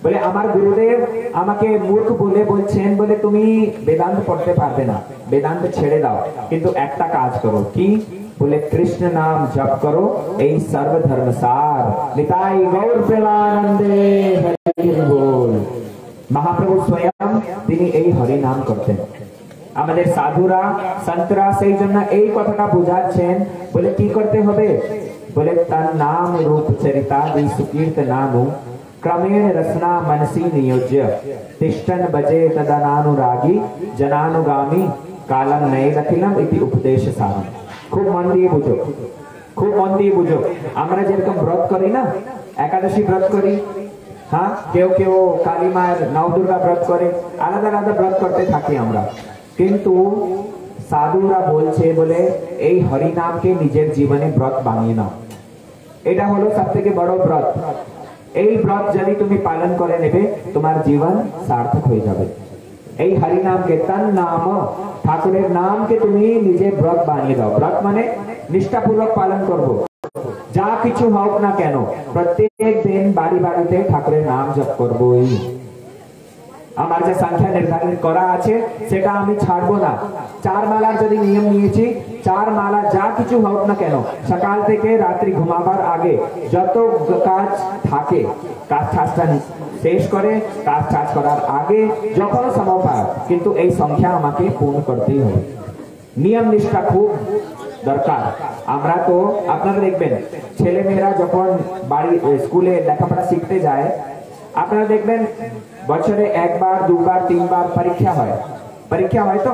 বলে আমার গুরুদেব আমাকে মূর্খ বলে বলছেন, বলে তুমি বেদান্ত পড়তে পারবে না, বেদান্ত ছেড়ে দাও, কিন্তু একটা কাজ করো। কি? বলে কৃষ্ণ নাম জপ করো, এই সর্বধর্ম সার। নিতাই গৌর প্রেমানন্দে হরি বল। মহাপ্রভু স্বয়ং তিনি এই হরি নাম করতেন। আমাদের সাধুরা সন্তরা সেই জন্য এই কথাটা বুঝাচ্ছেন, বলে কি করতে হবে? বলে তার নাম রূপ চরিতাদি সুকীর্তনানু क्रमेण रसना मनसी नियोज्य तिष्ठन बजे तदनानुरागी जनानुगामी कालम नए रखिलम इति उपदेश सारम। खूब मन दिए बुझो, खूब मन दिए बुझो। আমরা যেরকম ব্রত করি না, একাদশী ব্রত করি, হ্যাঁ, কেউ কেউ কালী মায়ের নবদুর্গা ব্রত করে, আলাদা আলাদা ব্রত করতে থাকি আমরা, কিন্তু সাধুরা বলছে বলে এই হরি নামকে নিজের জীবনে ব্রত বানিয়ে নাও। এটা হলো সবথেকে বড় ব্রত। এই ব্রত যদি তুমি পালন করে নেবে, তোমার জীবন সার্থক হয়ে যাবে। এই হরি নামকে, তন নাম, ঠাকুরের নামকে তুমি নিজে ব্রত বানিয়ে দাও। ব্রত মানে নিষ্ঠাপূর্বক পালন করব, যা কিছু হোক না কেন প্রত্যেক দিন বাড়ি বাড়িতে ঠাকুরের নাম জপ করবই। আমার যে সংখ্যা নির্ধারণ করা আছে সেটা আমি ছাড়বো না। 4 মালার যদি নিয়ম নিয়েছি, 4 মালা যা কিছু হোক না কেন, সকাল থেকে রাত্রি ঘুমাবার আগে যত কাজ থাকে, কাজ টাজটা শেষ করে, কাজ টাজ করার আগে যখন সময় পায়, কিন্তু এই সংখ্যা আমাকে পূর্ণ করতেই হবে। নিয়ম নিষ্ঠা খুব দরকার। আমরা তো আপনারা দেখবেন ছেলে মেয়েরা যখন বাড়ি স্কুলে লেখাপড়া শিখতে যায়, আপনারা দেখবেন বছরে একবার দুবার তিনবার পরীক্ষা হয়। পরীক্ষা হয় তো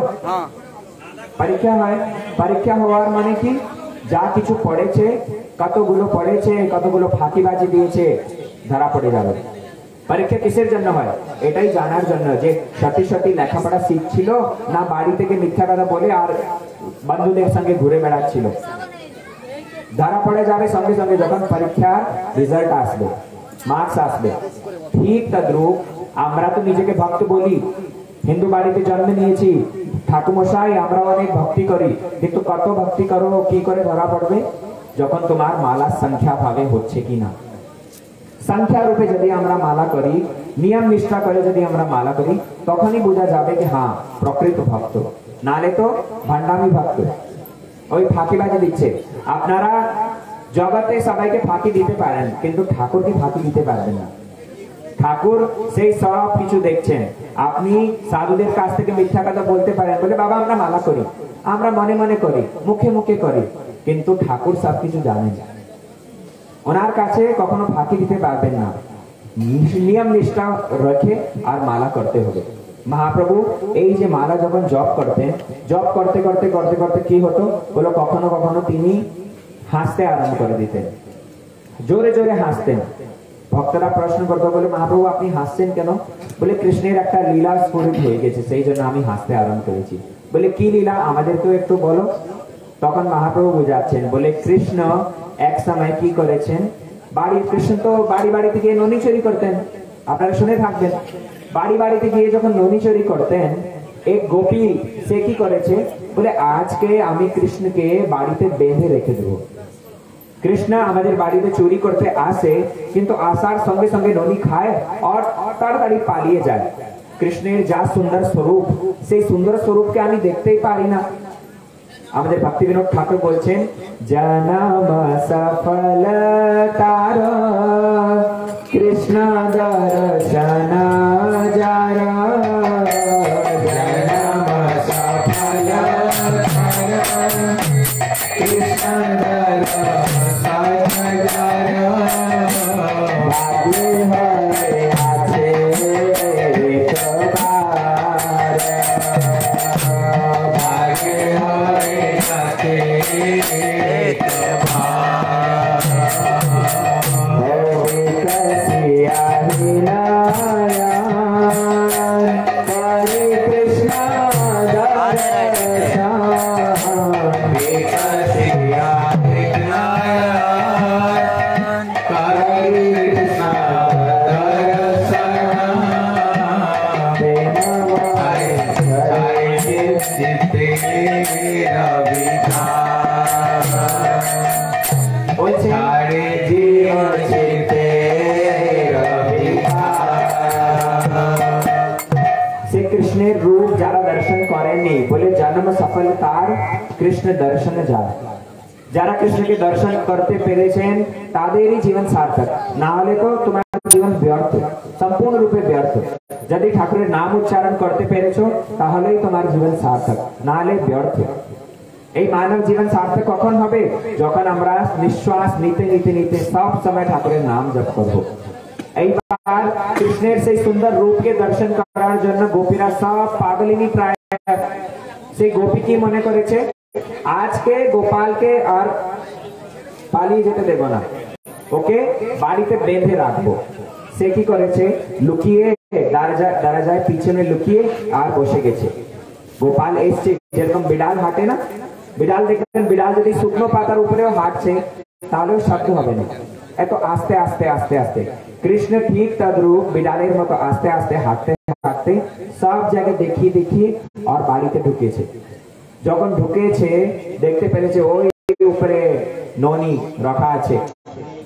পরীক্ষা হয়। পরীক্ষা হওয়ার মানে কি, যা কিছু পড়েছে, কতগুলো ফাঁকিবাজি দিয়েছে ধরা পড়ে যাবে। পরীক্ষা কিসের জন্য হয়? এটাই জানার জন্য যে সত্যি লেখাপড়া শিখছিল না বাড়ি থেকে মিথ্যা কথা বলে আর বন্ধুদের সঙ্গে ঘুরে বেড়াচ্ছিল। ধরা পড়ে যাবে সঙ্গে সঙ্গে যখন পরীক্ষার রেজাল্ট আসবে, মার্কস আসবে। ঠিক তদ্রূপ আমরা তো নিজেকে ভক্ত বলি, হিন্দু বাড়িতে জন্ম নিয়েছি, ঠাকুমশাই আমরা অনেক ভক্তি করি, কিন্তু কত ভক্তি করো কি করে ধরা পড়বে? যখন তোমার মালা সংখ্যা ভাবে হচ্ছে কিনা। সংখ্যা রূপে যদি আমরা মালা করি, নিয়ম নিষ্ঠা করে যদি আমরা মালা করি, তখনই বোঝা যাবে যে হ্যাঁ প্রকৃত ভক্ত, নালে তো ভান্ডামি ভক্ত, ওই ফাঁকিবাজি দিচ্ছে। আপনারা জগতে সবাইকে ফাঁকি দিতে পারেন, কিন্তু ঠাকুরকে ফাঁকি দিতে পারবেন না। ঠাকুর সেই সব কিছু দেখছেন। আপনি সাধুদের কাছ থেকে মিথ্যা কথা বলতে পারেন, বলে বাবা আমরা মালা করি, আমরা মনে মনে করি, মুখে মুখে করি, কিন্তু ঠাকুর সবকিছু জানেন। ওনার কাছে কখনো ফাঁকি দিতে পারবেন না। নিয়ম নিষ্ঠা রেখে আর মালা করতে হবে। মহাপ্রভু এই যে মালা যখন জপ করতেন, জপ করতে করতে করতে করতে কি হতো বলো, কখনো কখনো তিনি হাসতে আরম্ভ করে দিতেন, জোরে জোরে হাসতেন। ভক্তরা প্রশ্ন করতো, বলে মহাপ্রভু আপনি হাসছেন কেন? বলে কৃষ্ণের একটা লীলা স্ফুরিত হয়ে গেছে, সেই জন্য আমি হাসতে আরম্ভ করেছি। বলে কি লীলা, আমাদেরকেও একটু বলো। তখন মহাপ্রভু বুঝাচ্ছেন, বলে কৃষ্ণ এক সময় কি করেছেন, কৃষ্ণ তো বাড়িতে গিয়ে ননি চুরি করতেন, আপনারা শুনে থাকবেন। বাড়িতে গিয়ে যখন ননি চুরি করতেন, এক গোপী সে কি করেছে, বলে আজকে আমি কৃষ্ণকে বাড়িতে বেঁধে রেখে দেবো। কৃষ্ণ আমাদের বাড়িতে চুরি করতে আসে, কিন্তু আসার সঙ্গে সঙ্গে ননি খায় আর তাড়াতাড়ি পালিয়ে যায়। কৃষ্ণের যা সুন্দর স্বরূপ, সেই সুন্দর স্বরূপকে আমি দেখতেই পারি না। আমাদের ভক্তি বিনোদ ঠাকুর বলছেন, জনম সফল তার কৃষ্ণ দর্শন যার, জনম সফল কৃষ্ণ দর্শন যার, ভাগ্য হয়ে আছে একবার, ভাগ্য হয়ে আছে একবার, কৃষ্ণ কৃষ্ণের রূপ যারা দর্শন করেননি, বলে জন্ম সফল তার কৃষ্ণ দর্শন যায়। যারা কৃষ্ণকে দর্শন করতে পেরেছেন তাদেরই জীবন সার্থক, না হলে তো তোমার জীবন ব্যর্থ, সম্পূর্ণ রূপে ব্যর্থ। যদি ঠাকুরের নাম উচ্চারণ করতে পেরেছো তাহলেই তোমার জীবন সার্থক, না হলে ব্যর্থ। এই মানব জীবন সার্থক কখন হবে? যখন আমরা নিঃশ্বাস নিতে নিতে নিতে সব সময় ঠাকুরের নাম জপ করবো। এইবার কৃষ্ণের সেই সুন্দর রূপকে দর্শন করার জন্য গোপীরা সব পাগলিনী প্রায়, সেই গোপী কি মনে করেছে, আজকে গোপালকে আর পালিয়ে যেতে দেব না, ওকে বাড়িতে বেঁধে রাখবো। সে কি করেছে, লুকিয়ে দরজায় পিছনে লুকিয়ে আর বসে গেছে। গোপাল এসছে, যেরকম বিড়াল হাঁটে না, বিড়াল দেখবেন, বিড়াল যদি শুকনো পাতার উপরেও হাঁটছে তাহলেও শব্দ হবে না, এত আস্তে আস্তে আস্তে আস্তে। কৃষ্ণ ঠিক তদ্রূপ বিড়ালের মতো আস্তে আস্তে হাঁটতে হাঁটতে সব জায়গায় দেখিয়ে দেখিয়ে আর বাড়িতে ঢুকেছে। যখন ঢুকেছে দেখতে পেরেছে ওই উপরে ননি রাখা আছে।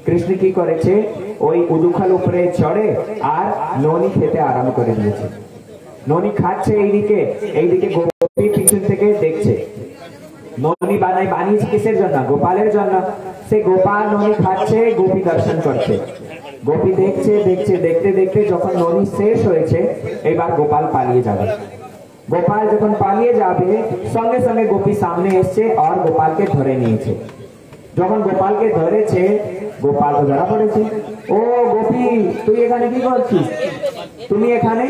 কৃষ্ণ কি করেছে, ওই উদুখাল উপরে চড়ে আর ননি খেতে আরম্ভ করে দিয়েছে। ননি খাচ্ছে, এইদিকে গোপী পিছন থেকে দেখছে। ননি বানিয়েছে কিসের জন্য? গোপালের জন্য। সে গোপাল ননি খাচ্ছে, গোপী দর্শন করছে। গোপী দেখছে দেখছে দেখতে দেখতে যখন ননি শেষ হয়েছে, এবার গোপাল পালিয়ে যাবে। গোপাল যখন পালিয়ে যাবে সঙ্গে সঙ্গে গোপী সামনে এসছে আর গোপালকে ধরে নিয়েছে। যখন গোপালকে ধরেছে গোপাল তো ধরা পড়েছে। ও গোপী, তুই এখানে কি করছিস? তুমি এখানে?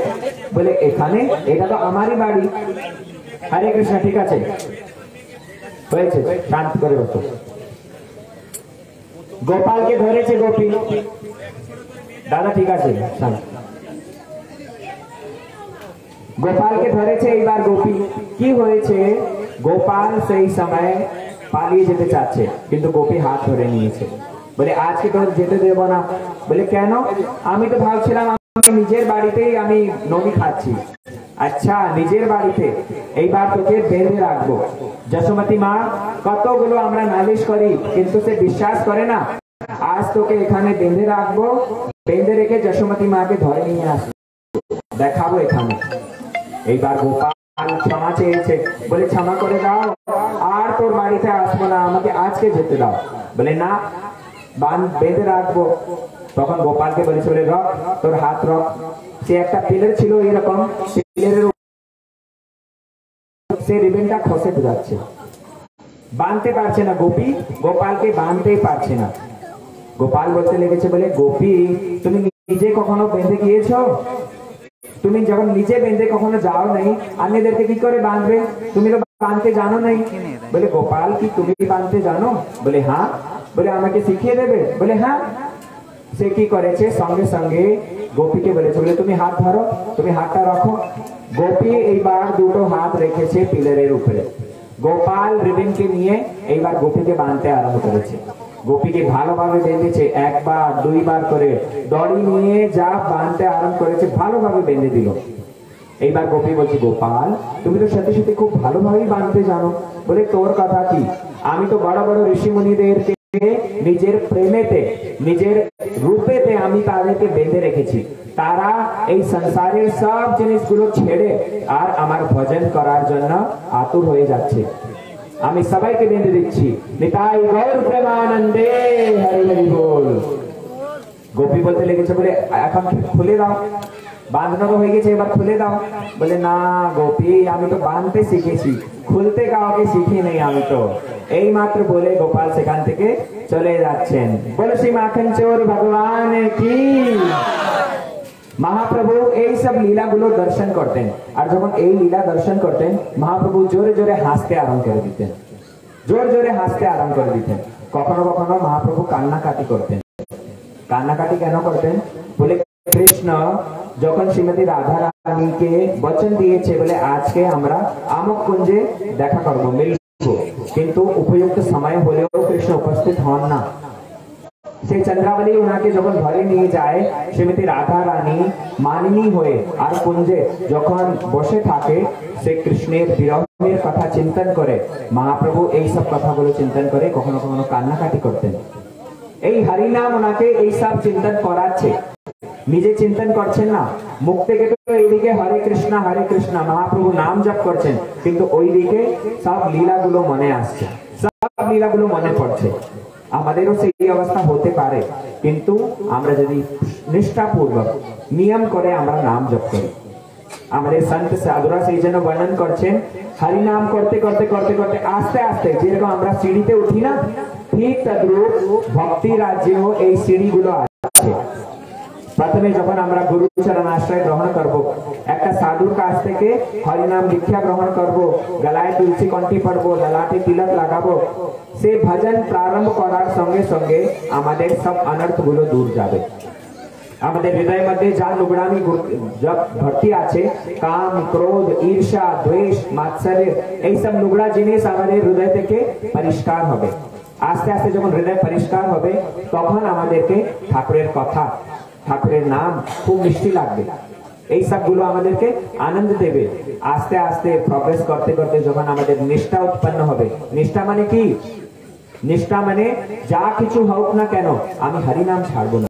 বলে এখানে, এটা তো আমারই বাড়ি। হরে কৃষ্ণ, ঠিক আছে হয়েছে, শান্ত করে বসো। গোপালকে ধরেছে গোপী। দাদা ঠিক আছে, শান্ত। গোপালকে ধরেছে এইবার গোপী। কি হয়েছে? গোপাল সেই সময় পালিয়ে যেতে চাচ্ছে, কিন্তু গোপী হাত ধরে নিয়েছে। বলে আজকে তো যেতে দেব না। বলে কেন? আমি তো ভাবছিলাম আমি নিজের বাড়িতেই আমি নবী খাচ্ছি। আচ্ছা, নিজের বাড়িতে, এইবার তোকে বেঁধে রাখবো। যশোমতী মা, কতগুলো আমরা নালিশ করি কিন্তু সে বিশ্বাস করে না। আজ তোকে এখানে বেঁধে রাখবো, বেঁধে রেখে যশোমতী মাকে ধরে নিয়ে আসবো, দেখাবো এখানে। এইবার গোপাল ক্ষমা চেয়েছে। বলে ক্ষমা করে দাও, আর তোর বাড়িতে আসবো না, আমাকে আজকে যেতে দাও। বলে না, বেঁধে রাখবো। তখন গোপালকে বলেছে, বলে রক, তোর হাত রক। সে একটা পিলার ছিল এরকম, পিলারের সে রিবেনটা খসে যাচ্ছে, বাঁধতে পারছে না। গোপী গোপালকে বাঁধতেই পারছে না। গোপাল বলতে লেগেছে, বলে গোপী, তুমি নিজে কখনো বেঁধে গিয়েছ? তুমি যখন নিজে বেঁধে কখনো যাও নাই, অন্যদেরকে কি করে বাঁধবে? তুমি তো বাঁধতে জানো নাই। বলে গোপাল, কি তুমি বাঁধতে জানো? বলে হ্যাঁ। বলে আমাকে শিখিয়ে দেবে? বলে হ্যাঁ। সে কি করেছে, সঙ্গে সঙ্গে গোপীকে বলেছে, বলে তুমি হাত ধরো, তুমি হাতটা রাখো। গোপী এইবার দুটো হাত রেখেছে পিলারের উপরে। গোপাল রিবেনকে নিয়ে এইবার গোপীকে বাঁধতে আরম্ভ করেছে। গোপীকে ভালোভাবে বেঁধেছে, একবার দুইবার করে দড়ি নিয়ে যা বাঁধতে আরম্ভ করেছে, ভালোভাবে বেঁধে দিল। এইবার গোপী বলছে, গোপাল, তুমি তো সত্যি সত্যি খুব ভালোভাবেই বাঁধতে জানো। বলে তোর কথা কি? আমি তো বড় বড় ঋষি মুনিদেরকে নিজের প্রেমেতে, নিজের রূপেতে আমি তাদেরকে বেঁধে রেখেছি। তারা এই সংসারের সব জিনিসগুলো ছেড়ে আর আমার ভজন করার জন্য আতুর হয়ে যাচ্ছে। আমি সবাইকে বেঁধে দিচ্ছি। নিতাই গৌর প্রেমানন্দে, হরি হরি বল। গোপী বলতে লেগেছে, বলে এখন খুলে দাও, বাঁধানো হয়ে গেছে, এবার খুলে দাও। বলে না গোপী, আমি তো বাঁধতে শিখেছি, খুলতে কাউকে শিখি নেই আমি তো। এই মাত্র বলে গোপাল সেখান থেকে চলে যাচ্ছেন। বলে শ্রী মাখন চোর ভগবান কি। মহাপ্রভু এই সব লীলাগুলো দর্শন করতেন, আর যখন এই লীলা দর্শন করতেন মহাপ্রভু জোরে জোরে হাসতে আরম্ভ করে দিতেন, জোরে জোরে হাসতে আরম্ভ করে দিতেন। কখনো কখনো মহাপ্রভু কান্নাকাটি করতেন। কান্নাকাটি কেন করতেন? বলে কৃষ্ণ যখন শ্রীমতী রাধা রানীকে বচন দিয়েছে, বলে আজকে আমরা আমক কুঞ্জে দেখা করবো, মিলবো, কিন্তু উপযুক্ত সময় হলেও কৃষ্ণ উপস্থিত হন না। সেই চন্দ্রাবলী ওনাকে যখন ধরে নিয়ে যায়, শ্রীমতী রাধা রানী মানিনী হয়ে আর কুঞ্জে যখন বসে থাকে, সে কৃষ্ণের বিরহের কথা চিন্তন করে। মহাপ্রভু এই সব কথাগুলো চিন্তন করে কখনো কখনো কান্নাকাটি করতেন। এই হরিনাম ওনাকে এই সব চিন্তন করাচ্ছে, নিজে চিন্তন করছেন না। মুখ থেকে তো এইদিকে হরে কৃষ্ণ মহাপ্রভু নাম জপ করছেন, কিন্তু ওইদিকে সব লীলাগুলো মনে আসছে, সব লীলাগুলো মনে পড়ছে। আমাদেরও সেই অবস্থা হতে পারে, কিন্তু আমরা যদি নিষ্ঠাপূর্বক নিয়ম করে আমরা নাম জপ করি। আমাদের সন্ত সাধুরা সেই জন্য বর্ণন করছেন, হরিনাম করতে করতে করতে করতে আস্তে আস্তে, যেরকম আমরা সিঁড়িতে উঠি না, ঠিক তদ্রূপ ভক্তি রাজ্যেও এই সিঁড়িগুলো আছে। প্রথমে যখন আমরা গুরুচরণ আশ্রয় গ্রহণ করব, একটা সাধুর কাছ থেকে হরিনাম দীক্ষা গ্রহণ করব, গলায় তুলসী কণ্ঠি পড়বো, ললাটে তিলক লাগাবো, সে ভজন প্রারম্ভ করার সঙ্গে সঙ্গে আমাদের সব অনর্থগুলো দূর যাবে। আমাদের হৃদয়ের মধ্যে যা লুগড়ামি ভর্তি আছে, কাম, ক্রোধ, ঈর্ষা, দ্বেষ, মাৎসর্য, এই সব লুগড়া জিনিস আমাদের হৃদয় থেকে পরিষ্কার হবে। আস্তে আস্তে যখন হৃদয় পরিষ্কার হবে, তখন আমাদেরকে ঠাকুরের কথা, ঠাকুরের নাম খুব মিষ্টি লাগবে। এই সবগুলো আমাদেরকে আনন্দ দেবে। আস্তে আস্তে প্রগ্রেস করতে করতে যখন আমাদের নিষ্ঠা উৎপন্ন হবে, নিষ্ঠা মানে কি? নিষ্ঠা মানে যা কিছু হোক না কেন আমি হরিনাম ছাড়বো না।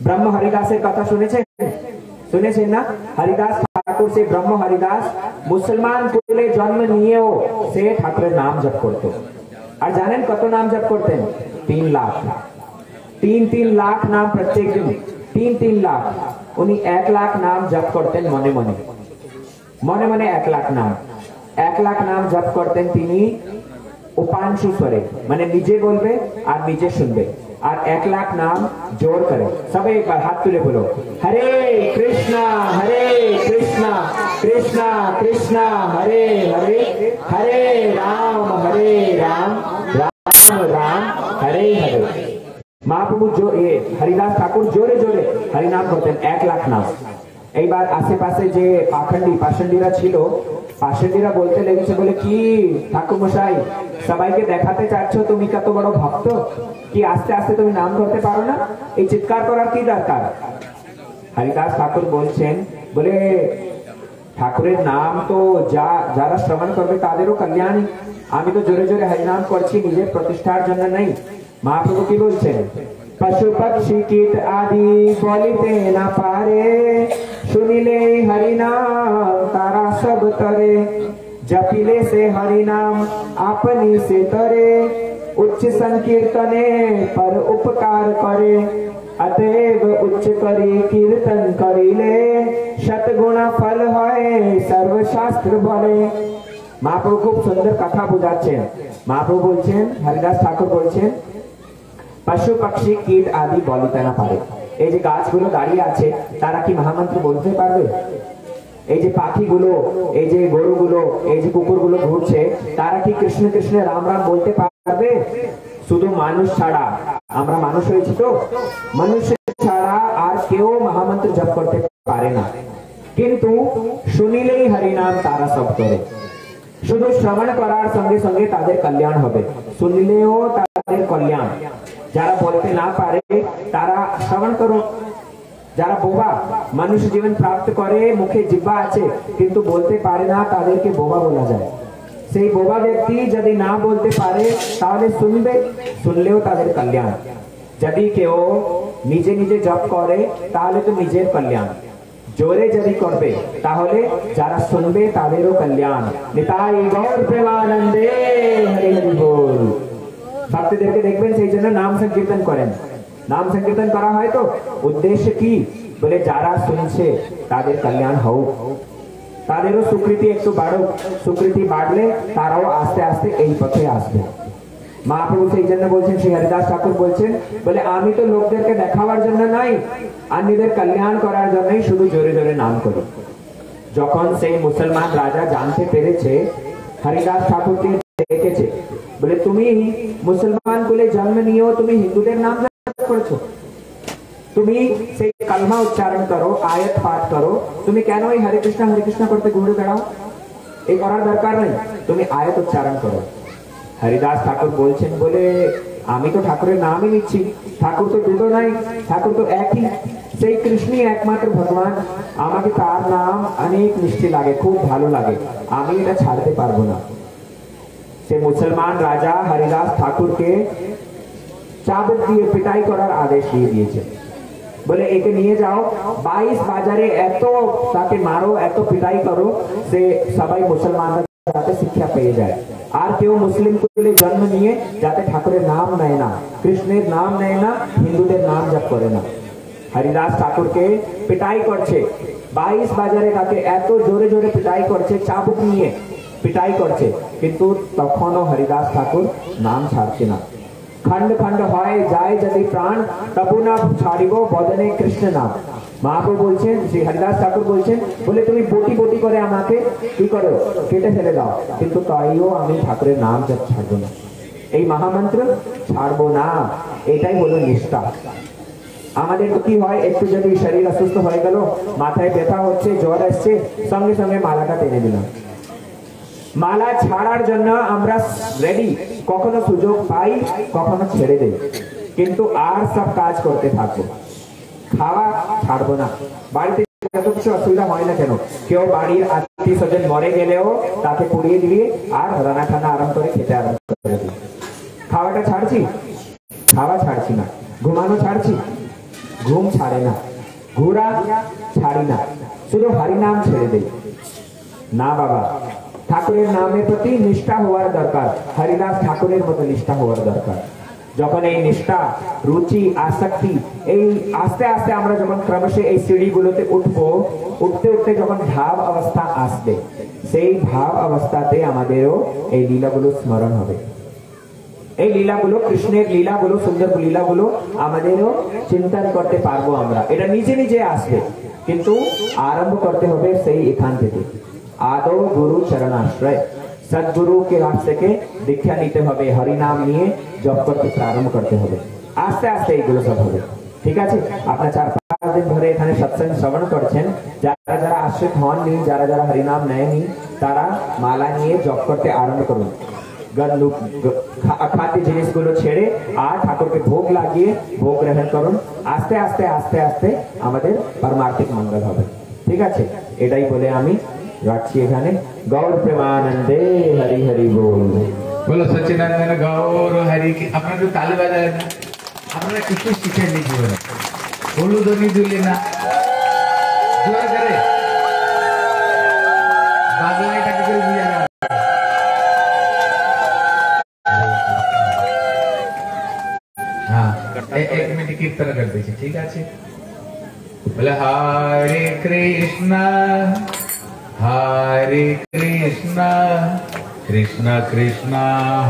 ব্রহ্ম হরিদাসের কথা শুনেছেন না? হরিদাস ঠাকুর, সে ব্রহ্ম হরিদাস মুসলমান কুলে জন্ম নিয়েও সে ঠাকুরের নাম জপ করতো। আর জানেন কত নাম জপ করতেন? 3 লাখ। 3 লাখ নাম প্রত্যেক দিন, 3 লাখ। উনি 1 লাখ নাম জপ করতেন মনে মনে। মনে মনে 1,00,000 নাম 1,00,000 নাম জপ করতেন তিনি উপাংশু স্বরে, মানে নিজে বলবে আর নিজে শুনবে, আর 1,00,000 নাম জোর করে সবাই একবার হাত তুলে বলো, হরে কৃষ্ণা কৃষ্ণ কৃষ্ণ হরে হরে, হরে রাম রাম রাম হরে হরে। মহাপ্রভু হরিদাস ঠাকুর জোরে জোরে হরিনাম করতেন 1,00,000 নাম। এইবার আশেপাশে যে পাষণ্ডীরা ছিল, পাষণ্ডীরা বলতে লেগেছে, বলে কি ঠাকুর মশাই সবাইকে দেখাতে চাচ্ছ তুমি কত বড় ভক্ত, কি আস্তে আস্তে তুমি নাম করতে পারো না, এই চিৎকার করার কি দরকার? হরিদাস ঠাকুর বলছেন, বলে ঠাকুরের নাম তো যারা শ্রবণ করবে তাদেরও কল্যাণ, আমি তো জোরে জোরে হরিনাম করছি নিজের প্রতিষ্ঠার জন্য নেই। মহাপ্রভু কি বলছেন, পশু পক্ষী কীট আদি বলিতে না পারে, শুনিলে হরিনাম তারা সব তরে, জপিলে সে হরিনাম আপনি সে তরে, উচ্চ সংकीर्तने पर उपकार करे, अतएव उच्च करी कीर्तन करिले, शतगुणा फल হয় सर्वशास्त्र বলে। মহাপ্রভু খুব সুন্দর কথা বোঝাচ্ছেন। মহাপ্রভু বলছেন, হরিদাস ঠাকুর বলছেন, পশু পক্ষী কীট আদি বলিতে না পারে। এই যে গাছগুলো দাঁড়িয়ে আছে তারা কি মহামন্ত্র বলতে পারবে? এই যে পাখিগুলো, এই যে গরুগুলো, এই যে কুকুরগুলো ঘুরছে, তারা কি কৃষ্ণ কৃষ্ণ রাম রাম বলতে পারবে? শুধু মানুষ ছাড়া, আমরা মানুষ হয়েছি তো, মানুষ ছাড়া আর কেউ মহামন্ত্র জপ করতে পারে না। কিন্তু শুনিলেই হরিনাম তারা সব করে। শুধু শ্রবণ করার সঙ্গে সঙ্গে তাদের কল্যাণ হবে, শুনলেও তাদের কল্যাণ। যারা বলতে না পারে তারা শ্রবণ করো। যারা বোবা, মানুষ জীবন প্রাপ্ত করে, মুখে জিহ্বা আছে কিন্তু বলতে পারে না, তাদেরকে বোবা বলা যায়। সেই বোবা ব্যক্তি যদি না বলতে পারে তাহলে শুনবে, শুনলেও তাদের কল্যাণ। যদি কেউ নিজে নিজে জপ করে তাহলে তো নিজের কল্যাণ, জোরে যদি করবে তাহলে যারা শুনবে তাদেরও কল্যাণ। নিতাই গৌর প্রেমানন্দে হরি হরি বল। ভক্তদেরকে দেখবেন সেই জন্য নাম সংকীর্তন করেন। নাম সংকীর্তন করা হয় তো উদ্দেশ্য কি, বলে যারা শুনছে তাদের কল্যাণ হোক, তাদেরও স্বীকৃতি একটু বাড়ুক, স্বীকৃতি বাড়লে তারাও আস্তে আস্তে এই পথে আসবে। মহাপ্রভু সেই জন্য বলছেন, শ্রী হরিদাস ঠাকুর বলছেন, বলে আমি তো লোকদেরকে দেখাবার জন্য নাই, অন্যদের কল্যাণ করার জন্যই শুধু জোরে জোরে নাম করি। যখন সেই মুসলমান রাজা জানতে পেরেছে, হরিদাস ঠাকুরকে দেখেছে, বলে তুমি মুসলমান কুলে জন্ম নিয়েও তুমি হিন্দুদের নাম করেছো, তুমি সেই কলমা উচ্চারণ করো, আয়াত পাঠ করো, তুমি কেন এই হরে কৃষ্ণ করতে ঘুরে বেড়াও? এই করার দরকার নেই, তুমি আয়াত উচ্চারণ করো। হরিদাস ঠাকুর বলছেন, বলে আমি তো ঠাকুরের নামই নিচ্ছি, ঠাকুর তো দুটো নাই, ঠাকুর তো একই, সেই কৃষ্ণই একমাত্র ভগবান। আমাকে তার নাম অনেক মিষ্টি লাগে, খুব ভালো লাগে, আমি এটা ছাড়তে পারবো না। সে মুসলমান রাজা হরিদাস ঠাকুরকে চাবুক দিয়ে পিটাই করার আদেশ দিয়ে দিয়েছে, বলে একে নিয়ে যাও 22 বাজারে এত তাকে মারো, এত পিটাই করো, সে সবাই মুসলমানরা যাতে শিক্ষা পেয়ে যায়। আর কেউ মুসলিম কুলে জন্ম নিয়ে যাতে ঠাকুরের নাম নেয় না, কৃষ্ণের নাম নেয় না, হিন্দুদের নাম জপ করে না। হরিদাস ঠাকুরকে পিটাই করছে 22 বাজারে, তাকে এত জোরে জোরে পিটাই করছে, চাবুক নিয়ে পিটাই করছে, কিন্তু তখনও হরিদাস ঠাকুর নাম ছাড়ছে না। খন্ড খন্ড হয় যায় যদি প্রাণ, তবু না ছাড়িব বদনে কৃষ্ণ নাম। মহাপ্রভু বলছেন, শ্রী হরিদাস ঠাকুর বলছেন, বলে তুমি বটি বটি করে আমাকে কি করো, কেটে ফেলে দাও, কিন্তু তাইও আমি ঠাকুরের নাম জপ ছাড়বো না, এই মহামন্ত্র ছাড়বো না। এটাই হলো নিষ্ঠা। আমাদের তো কি হয়, একটু যদি শরীর অসুস্থ হয়ে গেল, মাথায় ব্যথা হচ্ছে, জ্বর আসছে, সঙ্গে সঙ্গে মালাটা টেনে দিলাম। মালা ছাড়ার জন্য আমরা রেডি, কখনো সুযোগ পাই, কখনো ছেড়ে দেই, কিন্তু আর সব কাজ করতে থাকবো, খাওয়া ছাড়বো না। বাড়িতে এত কিছু অসুবিধা হয় না কেন, কেউ বাড়ির আত্মীয় স্বজন মরে গেলেও তাকে পুড়িয়ে দিয়ে আর রান্না খানা আরাম করে খেতে আরাম করে দিই। খাওয়াটা ছাড়ছি, খাওয়া ছাড়ছি না। ঘুমানো ছাড়ছি, ঘুম ছাড়ে না। ঘোরা ছাড়ি না, শুধু হরিনাম ছেড়ে দেই না। বাবা, ঠাকুরের নামের প্রতি নিষ্ঠা হওয়ার দরকার, হরিদাস ঠাকুরের মতো নিষ্ঠা হওয়ার দরকার। যখন এই নিষ্ঠা, রুচি, আসক্তি, এই আস্তে আস্তে আমরা যখন ক্রমশ এই সিঁড়িগুলোতে উঠবো, উঠতে উঠতে যখন ভাব অবস্থা আসবে, সেই ভাব অবস্থাতে আমাদেরও এই লীলাগুলো স্মরণ হবে। এই লীলাগুলো, কৃষ্ণের লীলাগুলো, সুন্দর লীলাগুলো আমাদেরও চিন্তন করতে পারবো আমরা। এটা নিজে নিজে আসবে, কিন্তু আরম্ভ করতে হবে সেই এখান থেকে। আদৌ গুরু চরণাশ্রয়, সদ্গুরু के हाथ থেকে দীক্ষা নিতে হবে, হরিনাম নিয়ে জপ করতে প্রারম্ভ করতে হবে। আস্তে আস্তে এইগুলো সব হবে, ঠিক আছে? আপনার 4-5 দিন ধরে এখানে সৎসঙ্গ শ্রবণ করছেন, যারা যারা আশ্রিত হননি, যারা যারা হরিনাম নেয়নি, তারা মালা নিয়ে জপ করতে আরম্ভ করুন। খাদ্য জিনিসগুলো ছেড়ে আর ঠাকুরকে ভোগ লাগিয়ে ভোগ গ্রহণ করুন। আস্তে আস্তে আস্তে আস্তে আমাদের পারমার্থিক মঙ্গল হবে, ঠিক আছে? এটাই বলে আমি রাখছি এখানে। গৌর প্রেমানন্দে, হরি হরি বল। বলো সচ্চিদানন্দ গৌর হরি কি। আপনারা তো তালি বাজালেন না, আপনারা কিছু শিখে নি জীবনে। হলুদ নি দিলে না, জোরে করে বাজনা এটা কি করে বুঝা যায়? हाँ, एक मिनट कीर्तन कर दीजिए, ठीक है? बोले हरे कृष्णा कृष्ण कृष्ण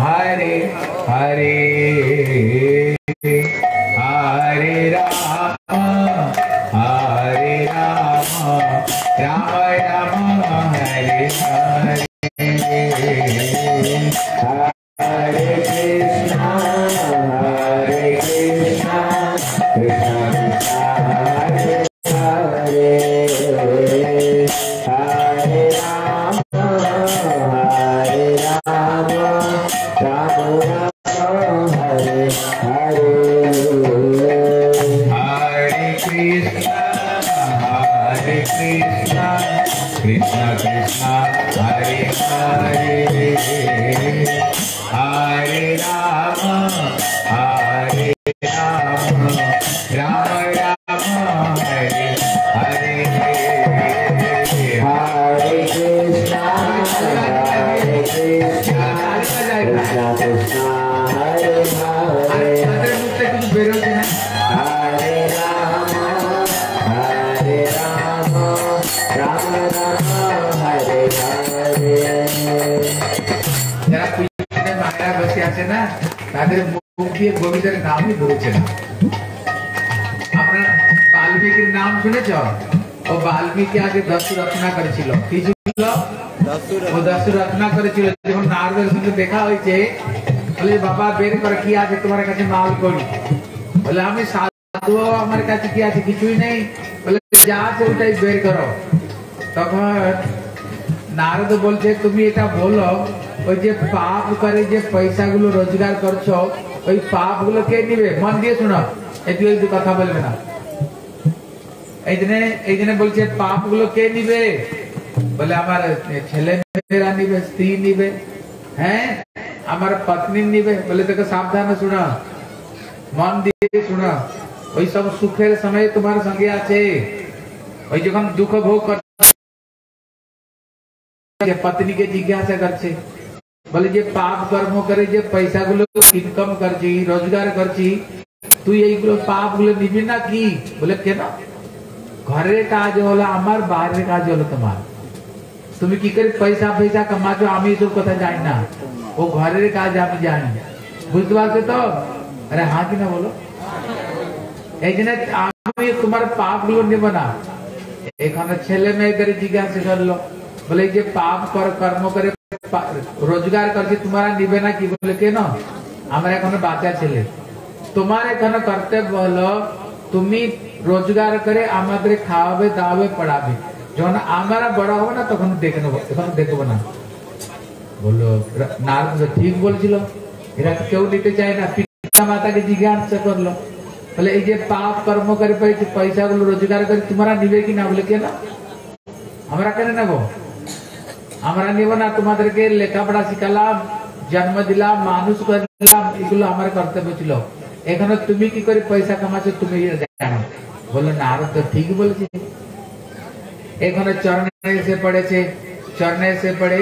हरे हरे, हरे राम राम राम हरे हरे, हरे कृष्णा कृष्ण कृष्ण हरे हरे, हरे राम राम राम हरे हरे, हरे कृष्ण कृष्ण कृष्ण हरे हरे, हरे राम राम राम हरे हरे, हरे कृष्णा कृष्ण कृष्ण हरे हरे, हरे राम राम राम हरे हरे। যারা পিছনে মায়েরা বসে আছে না, তাদের মুখ দিয়ে গোবিন্দের নামই ধরেছে না। আপনারা বাল্মীকির নাম শুনেছ? ও বাল্মীকি আগে 10 রচনা করেছিল। কি ছিল? ও 10 রচনা করেছিল। যখন নারদের সঙ্গে দেখা হয়েছে, বলে বাবা বের করে কি আছে তোমার কাছে, মাল করি। বলে আমি সাধু, আমার কাছে কি আছে? কিছুই নেই। বলে যা আছে ওটাই বের করো। তখন নারদ বলছে তুমি এটা বলো, ওই যে পাপ করে যে পয়সাগুলো রোজগার করছো, ওই পাপ গুলো কে নিবে? মন দিয়ে শোনো, একটু একটু কথা বলবে না। এই জন্য বলছে পাপ গুলো কে নিবে? বলে আমার ছেলে মেয়েরা নিবে, স্ত্রী নিবে, হ্যাঁ আমার পত্নী নিবে। বলে তোকে সাবধানে শোনা, মন দিয়ে শোনা, ওই সব সুখের সময় তোমার সঙ্গে আছে। ওই যখন দুঃখ ভোগ করছে, पत्नी के जिज्ञासा करছে, বলে যে পাপ কর্ম করে যে পয়সাগুলো ইনকাম করছি, রোজগার করছি, তুই এইগুলো পাপগুলো নিবি না কি? বলে কেন? ঘরের কাজ হলো আমার, বাইরের কাজ হলো তোমার। তুমি কি করে পয়সা পয়সা কামাচ্ছো আমি এসব কথা জানি না, ও ঘরের কাজ আমি জানি। বুঝতে পারছো তো? আরে হ্যাঁ কি না বলো? এই জন্য আমি তোমার পাপগুলো নেব না। এখানে ছেলে মেয়েদের জিজ্ঞাসা করলো, বলে যে পাপ কর্ম করে রোজগার করছে তোমারা নিবে না কি? বলে কেন? আমার এখন বাচ্চা ছেলে, তোমার এখানে কর্তব্য হলো তুমি রোজগার করে আমাদের খাওয়াবে, দাওয়াবে, পড়াবে। যখন আমরা বড় হবে না তখন দেখে নেবো, এখন দেখবো না। বললো নারদ ঠিক বলছিল, এরা কেউ নিতে চায় না। পিতা মাতাকে জিজ্ঞাসা করলো, বলে এই যে পাপ কর্ম করে পয়সা গুলো রোজগার করে তোমরা নিবে কি না? বলে কেন? আমরা কেন নেবো? আমরা নিব না। তোমাদেরকে লেখাপড়া শিখালাম, জন্ম দিলাম, মানুষ করলাম, এগুলো আমার কর্তব্য ছিল। এখানে তুমি কি করে পয়সা কামাচ্ছো তুমি জানো। বললো নারদ তো ঠিক বলছে। এখানে চরণে এসে পড়েছে, চরণে এসে পড়ে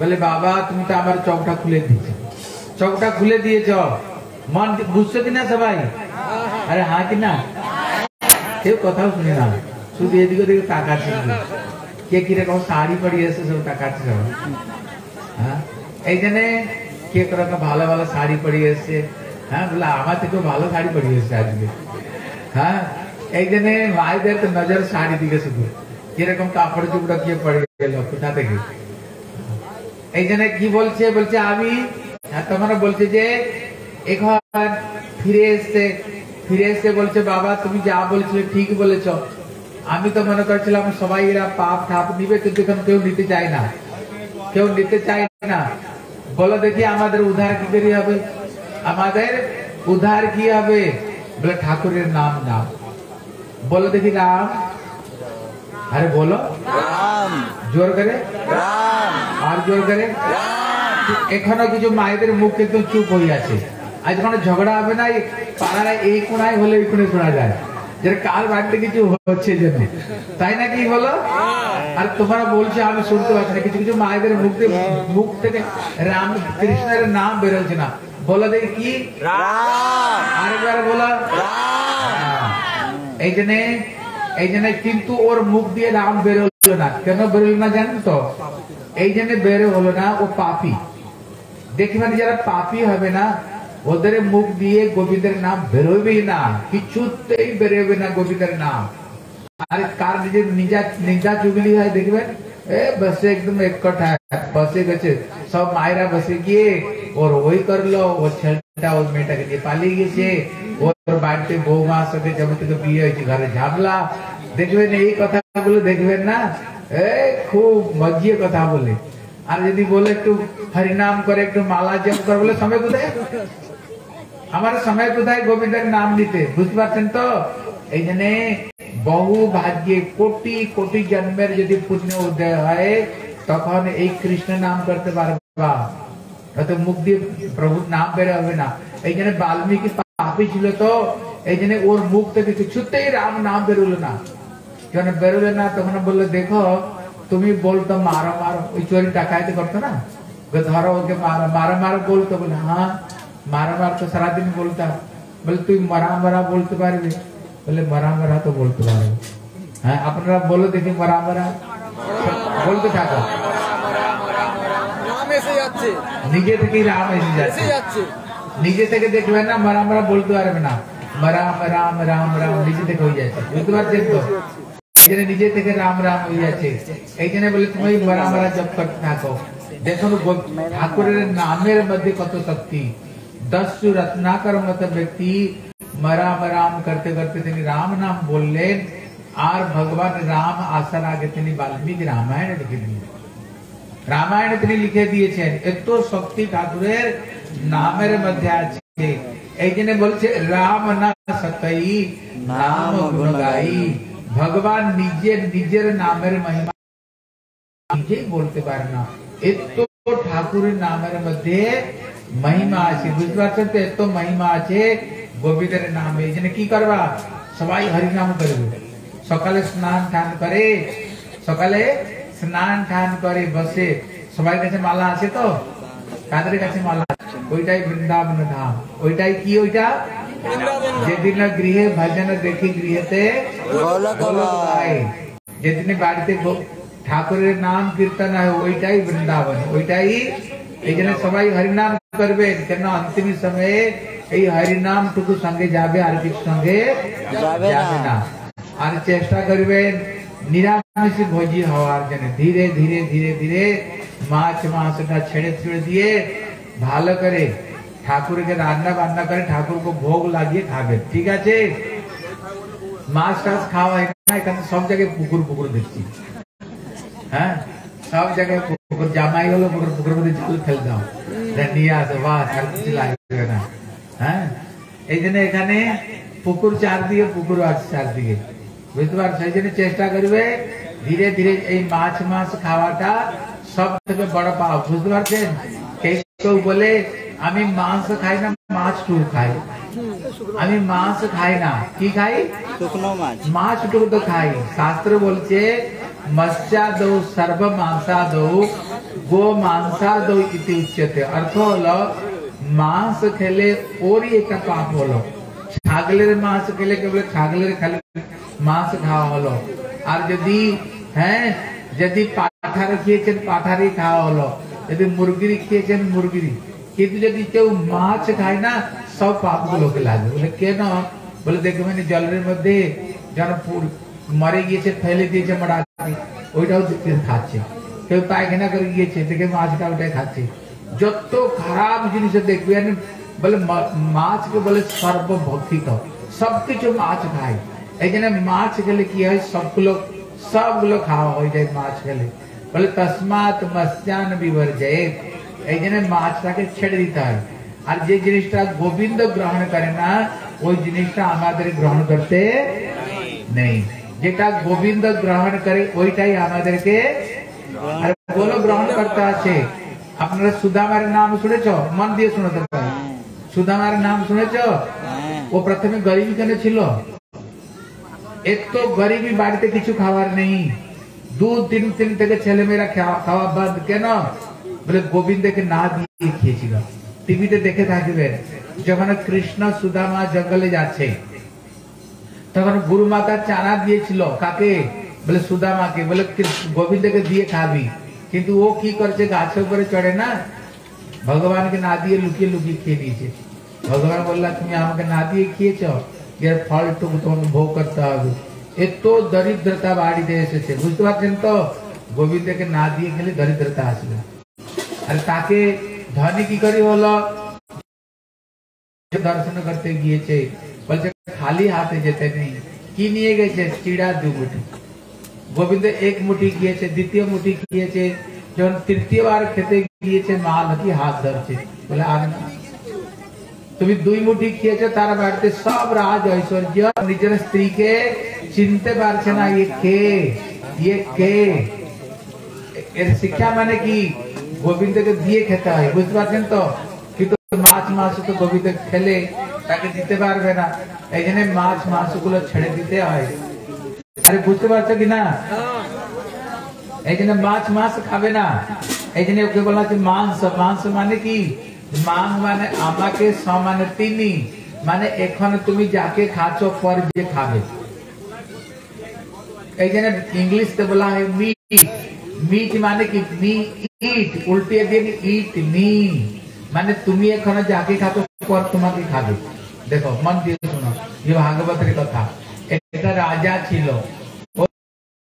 বলে বাবা তুমি তো আমার চোখটা খুলে দিয়েছ, চোখটা খুলে দিয়েছ। मन बुझছো কিনা সবাই? আরে হ্যাঁ কিনা? কেউ কথাও শুনে না, শুধু এদিকে ওদিকে তাকাচ্ছে। কে কিরকম শাড়ি পরি এসে সব তাকাচ্ছে সবাই। হ্যাঁ, এই জন্য কে কিরকম ভালো ভালো শাড়ি পরি এসছে। হ্যাঁ, বলে আমার থেকেও ভালো শাড়ি পরি এসছে আজকে। হ্যাঁ, এই জন্য মায়েদের তো নজর শাড়ি দিকে শুধু, কিরকম কাপড় চুপড়া কে পড়ে গেল কোথা থেকে। এই জন্য কি বলছে, বলছে আমি তোমরা বলছে যে এখন ফিরে এসে বলছে বাবা তুমি যা বলছিলে ঠিক বলেছ। আমি তো মনে করছিলাম সবাই এরা পাপ ঠাপ নিবে, কিন্তু এখন কেউ নিতে চায় না, কেউ নিতে চায় না। বলো দেখি আমাদের উদ্ধার কি করে হবে? আমাদের উদ্ধার কি হবে? বলে ঠাকুরের নাম নাম। বলো দেখি রাম। আরে বলো রাম, জোর করে রাম, আর জোর করে রাম। এখনো কিছু মায়েদের মুখ একদম চুপ হয়ে আছে। আজ কোনো ঝগড়া হবে না, পাড়ায় এই কোনায় হলে এই কোণে শোনা যায় যে কার বাড়িতে কিছু হচ্ছে জন্য, তাই না? কি বলো? আর তোমরা বলছো আমি শুনতে পাচ্ছি না, কিছু কিছু মায়েদের মুখ থেকে রাম কৃষ্ণের নাম বেরোচ্ছে না। বলো দেখি কি রাম, আরেকবার বলো রাম। এই জন্য কিন্তু ওর মুখ দিয়ে রাম বেরোলো না। কেন বেরোলো না জানেন তো? এই জন্য বেরো হলো না, ও পাপী। দেখবেন যারা পাপী হবে না ওদের মুখ দিয়ে গোবিন্দের নাম বেরোবেই না, কিছুতেই বেরোবে না গোবিন্দের নাম। আর কার নিজের নিজা চুগলি হয় দেখবেন, বসে একদম এক কথা বসে গেছে, সব মায়েরা বসে গিয়ে ওর ওই করলো, ওর ছেলেটা ওর মেয়েটাকে নিয়ে পালিয়ে গেছে, ওর বাড়িতে বৌমার সাথে যবে থেকে বিয়ে হয়েছে ঘরে ঝামেলা। দেখবেন এই কথাগুলো দেখবেন না, খুব মজিয়ে কথা বলে। আর যদি বলে একটু হরিনাম করে, একটু মালা জপ করে, বলে সময় কোথায়? আমার সময় কোথায় গোবিন্দের নাম নিতে? বুঝতে পারছেন তো? এই জন্য বহু ভাগ্যে কোটি কোটি জন্মের যদি পুণ্য উদয় হয় তখন এই কৃষ্ণ নাম করতে পারবা, হয়তো মুখ দিয়ে প্রভুর নাম বেরো হবে না। এই জন্য বাল্মীকি পাপী ছিল তো, এই জন্য ওর মুখ থেকে কিছুতেই রাম নাম বেরোলো না। যখন বেরোলো না তখন বললো দেখো তুমি বলতো মারো মারো, ওই চোরি ডাকাইতে করতো না, ধরো ওকে মারো মারো মারো বলতো। বলে হ্যাঁ মারা মার তো সারাদিন বলতাম। বলে তুই মরা মরা বলতে পারবি? বলে মরা মরা তো বলতে পারবো। হ্যাঁ, আপনারা বলো দেখি মরা মরা বলতে থাকো। নিজে থেকেই রাম এসে যাচ্ছে, নিজে থেকে দেখবেন না মরা মরা বলতে পারবে না, রাম রাম রাম রাম নিজে থেকে হয়ে যাচ্ছে। বুঝতে পারছেন তো? এই জন্য নিজে থেকে রাম রাম হয়ে যাচ্ছে। এই জন্য বলে তুমি মরা মরা জপ করতে থাকো। দেখুন ঠাকুরের নামের মধ্যে কত শক্তি। 10 রত্নাকর মত ব্যক্তি মরাম রাম করতে করতে তিনি রাম নাম বললেন, আর ভগবান রাম আসার আগে তিনি বাল্মীকি রামায়ণ লিখে দিয়েছেন। রামায়ণ তিনি লিখে দিয়েছেন। এত শক্তি ঠাকুরের নামের মধ্যে আছে। এই জন্য বলছে রাম না সতই নাম গুণ গাই। ভগবান নিজের নামের মহিমা নিজেই বলতে পারে না, এত ঠাকুরের নামের মধ্যে মহিমা আছে। বুঝতে পারছেন তো? এত মহিমা আছে গোবিন্দের নামে। এই জন্য কি করবা? সবাই হরিনাম করবে। সকালে স্নান টান করে বসে, সবাই কাছে মালা আছে তো? কাদের কাছে মালা? ওইটাই বৃন্দাবন ধাম। ওইটাই কি? ওইটা যেদিন গৃহে ভজন দেখি গৃহেতে যেদিন বাড়িতে ঠাকুরের নাম কীর্তন হয় ওইটাই বৃন্দাবন, ওইটাই। এই জন্য সবাই হরিনাম করবেন, কেন অন্তিম সময়ে এই হরিনাম টুকু সঙ্গে যাবে, আর কিছু সঙ্গে যাবে না। আর চেষ্টা করবেন নিরামিষ ভোজি হওয়ার জন্য। ধীরে ধীরে ধীরে ধীরে মাছটা ছেড়ে দিয়ে ভালো করে ঠাকুরকে রান্না বান্না করে ঠাকুরকে ভোগ লাগিয়ে খাবেন। ঠিক আছে? মাছ টাছ খাওয়া হয় না, এখানে সব জায়গায় পুকুর দেখছি। হ্যাঁ, সব জায়গায় পুকুর। জামাই হলো পুকুরের মধ্যে জল ফেলে দাও, নিয়ে আসো, বাস আর কিছু লাগবে না। হ্যাঁ, এই জন্য এখানে পুকুর চারদিকে, পুকুর আছে চারদিকে। বুঝতে পারছো? সেই জন্য চেষ্টা করবে ধীরে ধীরে এই মাছ খাওয়াটা সব থেকে বড় পাও। বুঝতে পারছেন? কেউ বলে আমি মাংস খাই না, মাছ টুকু খাই। আমি মাংস খাই না, কি খাই? মাছ টুকু তো খাই। শাস্ত্র বলছে মৎস্যাদৌ সর্ব মাংসাদৌ গো মাংসাদৌ ইতি উচ্যতে। অর্থ হলো মাছ খেলে ওরই একটা পাপ হলো, ছাগলের মাছ খেলে কেবল ছাগলের খালি মাছ খাওয়া হলো, আর যদি হ্যাঁ যদি পাঠার খেয়েছেন পাঠারই খাওয়া হলো, যদি মুরগির খেয়েছেন মুরগির। কিন্তু যদি কেউ মাছ খায় না সব পাপ গুলোকে লাগবে। বলে কেন? বলে দেখবেন জলের মধ্যে যেন মরে গিয়েছে ফেলে দিয়েছে মরাকে, ওইটাও খাচ্ছে। কেউ পায়খানা করে গিয়েছে দেখে মাছটা ওটাই খাচ্ছে। যত খারাপ জিনিস দেখবেন বলে মাছকে বলে সর্বভক্ষিত, সবকিছু মাছ খায়। এই জন্য মাছ খেলে কি হয় সবগুলো খাওয়া হয়ে যায় মাছ খেলে। বলে তসমাৎ মৎস্যান বিবর্জয়ে, এই জন্য মাছটাকে ছেড়ে দিতে হয়। আর যে জিনিসটা গোবিন্দ গ্রহণ করে না ওই জিনিসটা আমাদের গ্রহণ করতে নেই। যেটা গোবিন্দ গ্রহণ করে ওইটাই আমাদেরকে বলো গ্রহণ করতে আছে। আপনারা সুদামার নাম শুনেছ? মন দিয়ে শুনতে পারে। সুদামার নাম শুনেছ? ও প্রথমে গরিবী কেন ছিল? এত গরিবী, বাড়িতে কিছু খাবার নেই, 2-3 দিন থেকে ছেলেমেয়েরা খাওয়া বন্ধ। কেন? বলে গোবিন্দকে না দিয়ে খেয়েছিল। টিভিতে দেখে থাকবেন যখন কৃষ্ণ সুদামা জঙ্গলে যাচ্ছে তখন গুরু মাতা চানা দিয়েছিল। কাকে? বলে সুদামাকে। বলে গোবিন্দকে দিয়ে খাবি, কিন্তু ও কি করছে গাছের উপরে চড়ে না, ভগবানকে না দিয়ে লুকিয়ে লুকিয়ে খেয়ে নিয়েছে। ভগবান বললা তুমি আমাকে না দিয়ে খেয়েছ, এর ফলটুকু তোমাকে ভোগ করতে হবে। এত দরিদ্রতা বাড়িতে এসেছে, বুঝতে পারছেন তো? গোবিন্দকে না দিয়ে খেলে দরিদ্রতা আসবে। আর তাকে ধনী কি করে হলো? দর্শন করতে গিয়েছে, বলছে খালি হাতে যেতে নেই। কি নিয়ে গেছে? চিড়া 2 মুঠি। গোবিন্দ 1 মুঠি খেয়েছে, দ্বিতীয় মুঠি খেয়েছে। যখন তৃতীয়বার খেতে গিয়েছে মা নাকি হাত ধরছে, বলে আর না, তুমি 2 মুঠি খেয়েছো, তার বাড়িতে সব রাজ ঐশ্বর্য, নিজের স্ত্রীকে চিনতে পারছে না। ইয়ে কে? এর শিক্ষা মানে কি? গোবিন্দকে দিয়ে খেতে হয়, বুঝতে পারছেন তো? কিন্তু মাছ তো গোবিন্দ খেলে তাকে দিতে পারবে না, এই জন্য মাছ গুলো ছেড়ে দিতে হয়। আরে বুঝতে পারছো কি না? এই জন্য মাছ খাবে না। এই জন্য ওকে বলা হচ্ছে মাংস মানে কি? মাং মানে আমাকে, সমানে তিনি, মানে এখন তুমি যাকে খাচ্ছ পর যে খাবে। এই জন্য ইংলিশে বলা হয় মিট মানে কি? মি ইট, উল্টে দিয়ে ইট মি, মানে তুমি এখন যাকে খাচ্ছ পর তোমাকে খাবে। দেখো মন দিয়ে শোনো, যে ভাগবতের কথা। একটা রাজা ছিল,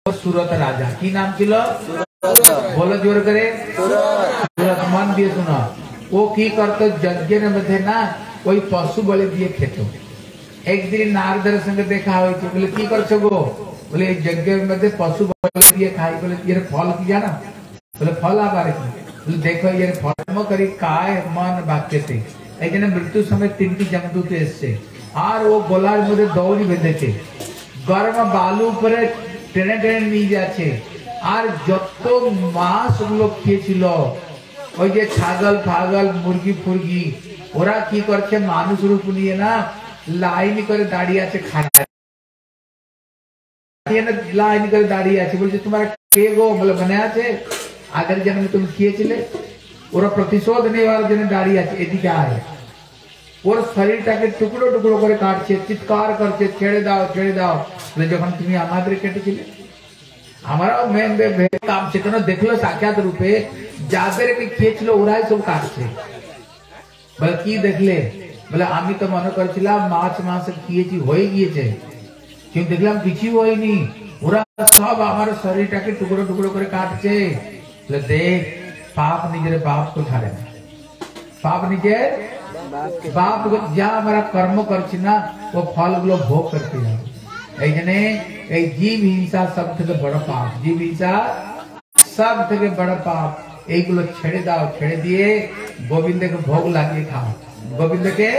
সুরত রাজা। কি নাম ছিল? বলো জোর করে। সুরত। মন দিয়ে শোনো। ও কি করতো? যজ্ঞের মধ্যে না ওই পশু বলি দিয়ে খেত। একদিন নারদের সঙ্গে দেখা হয়েছে, বলে কি করছো গো? বলে এই যজ্ঞের মধ্যে পশু বলি দিয়ে খাই। বলে এর ফল কি জানো? বলে ফল আবার কি? বলে দেখো এর ফল করি কায় মন বাক্যতে। এই জন্য মৃত্যুর সময় 3টি যমদূত এসছে, আর ও গলার মধ্যে দৌড়ি বেঁধেছে, গরম বালু উপরে টেনে টেনে নিয়ে যাচ্ছে। আর যত মাছ গুলো খেয়েছিল, ওই যে ছাগল ফাগল মুরগি ফুরগি, ওরা কি করছে? মানুষ রূপ নিয়ে না লাইন করে দাঁড়িয়ে আছে, লাইন করে দাঁড়িয়ে আছে। বলছে তোমার কে গো? বলে মনে আছে আগের জন্মে তুমি খেয়েছিলে। ওরা প্রতিশোধ নেওয়ার জন্য দাঁড়িয়ে আছে, এদিকে আয়। ওর শরীরটাকে টুকরো টুকরো করে কাটছে, চিৎকার করছে ছেড়ে দাও ছেড়ে দাও। যখন তুমি আমাদের কেটেছিলে, আমরাও মেন কামছে। কেন? দেখলো সাক্ষাৎ রূপে যাদেরকে খেয়েছিল ওরাই সব কাটছে। বলে কি দেখলে? বলে আমি তো মনে করছিলাম মাছ খেয়েছি, হয়ে গিয়েছে, কিন্তু দেখলাম কিছু হয়নি। ওরা সব আমার শরীরটাকে টুকরো টুকরো করে কাটছে। দেখ, পাপ নিজের বাপকে ছাড়ে না। পাপ নিজের বাপ যা আমরা কর্ম করছি না ও ফলগুলো ভোগ করতে হবে। এই জন্য এই জীব হিংসা সব থেকে বড় পাপ। জীব হিংসা সব থেকে বড় পাপ। এইগুলো ছেড়ে দাও, ছেড়ে দিয়ে গোবিন্দকে ভোগ লাগিয়ে খাও। গোবিন্দকে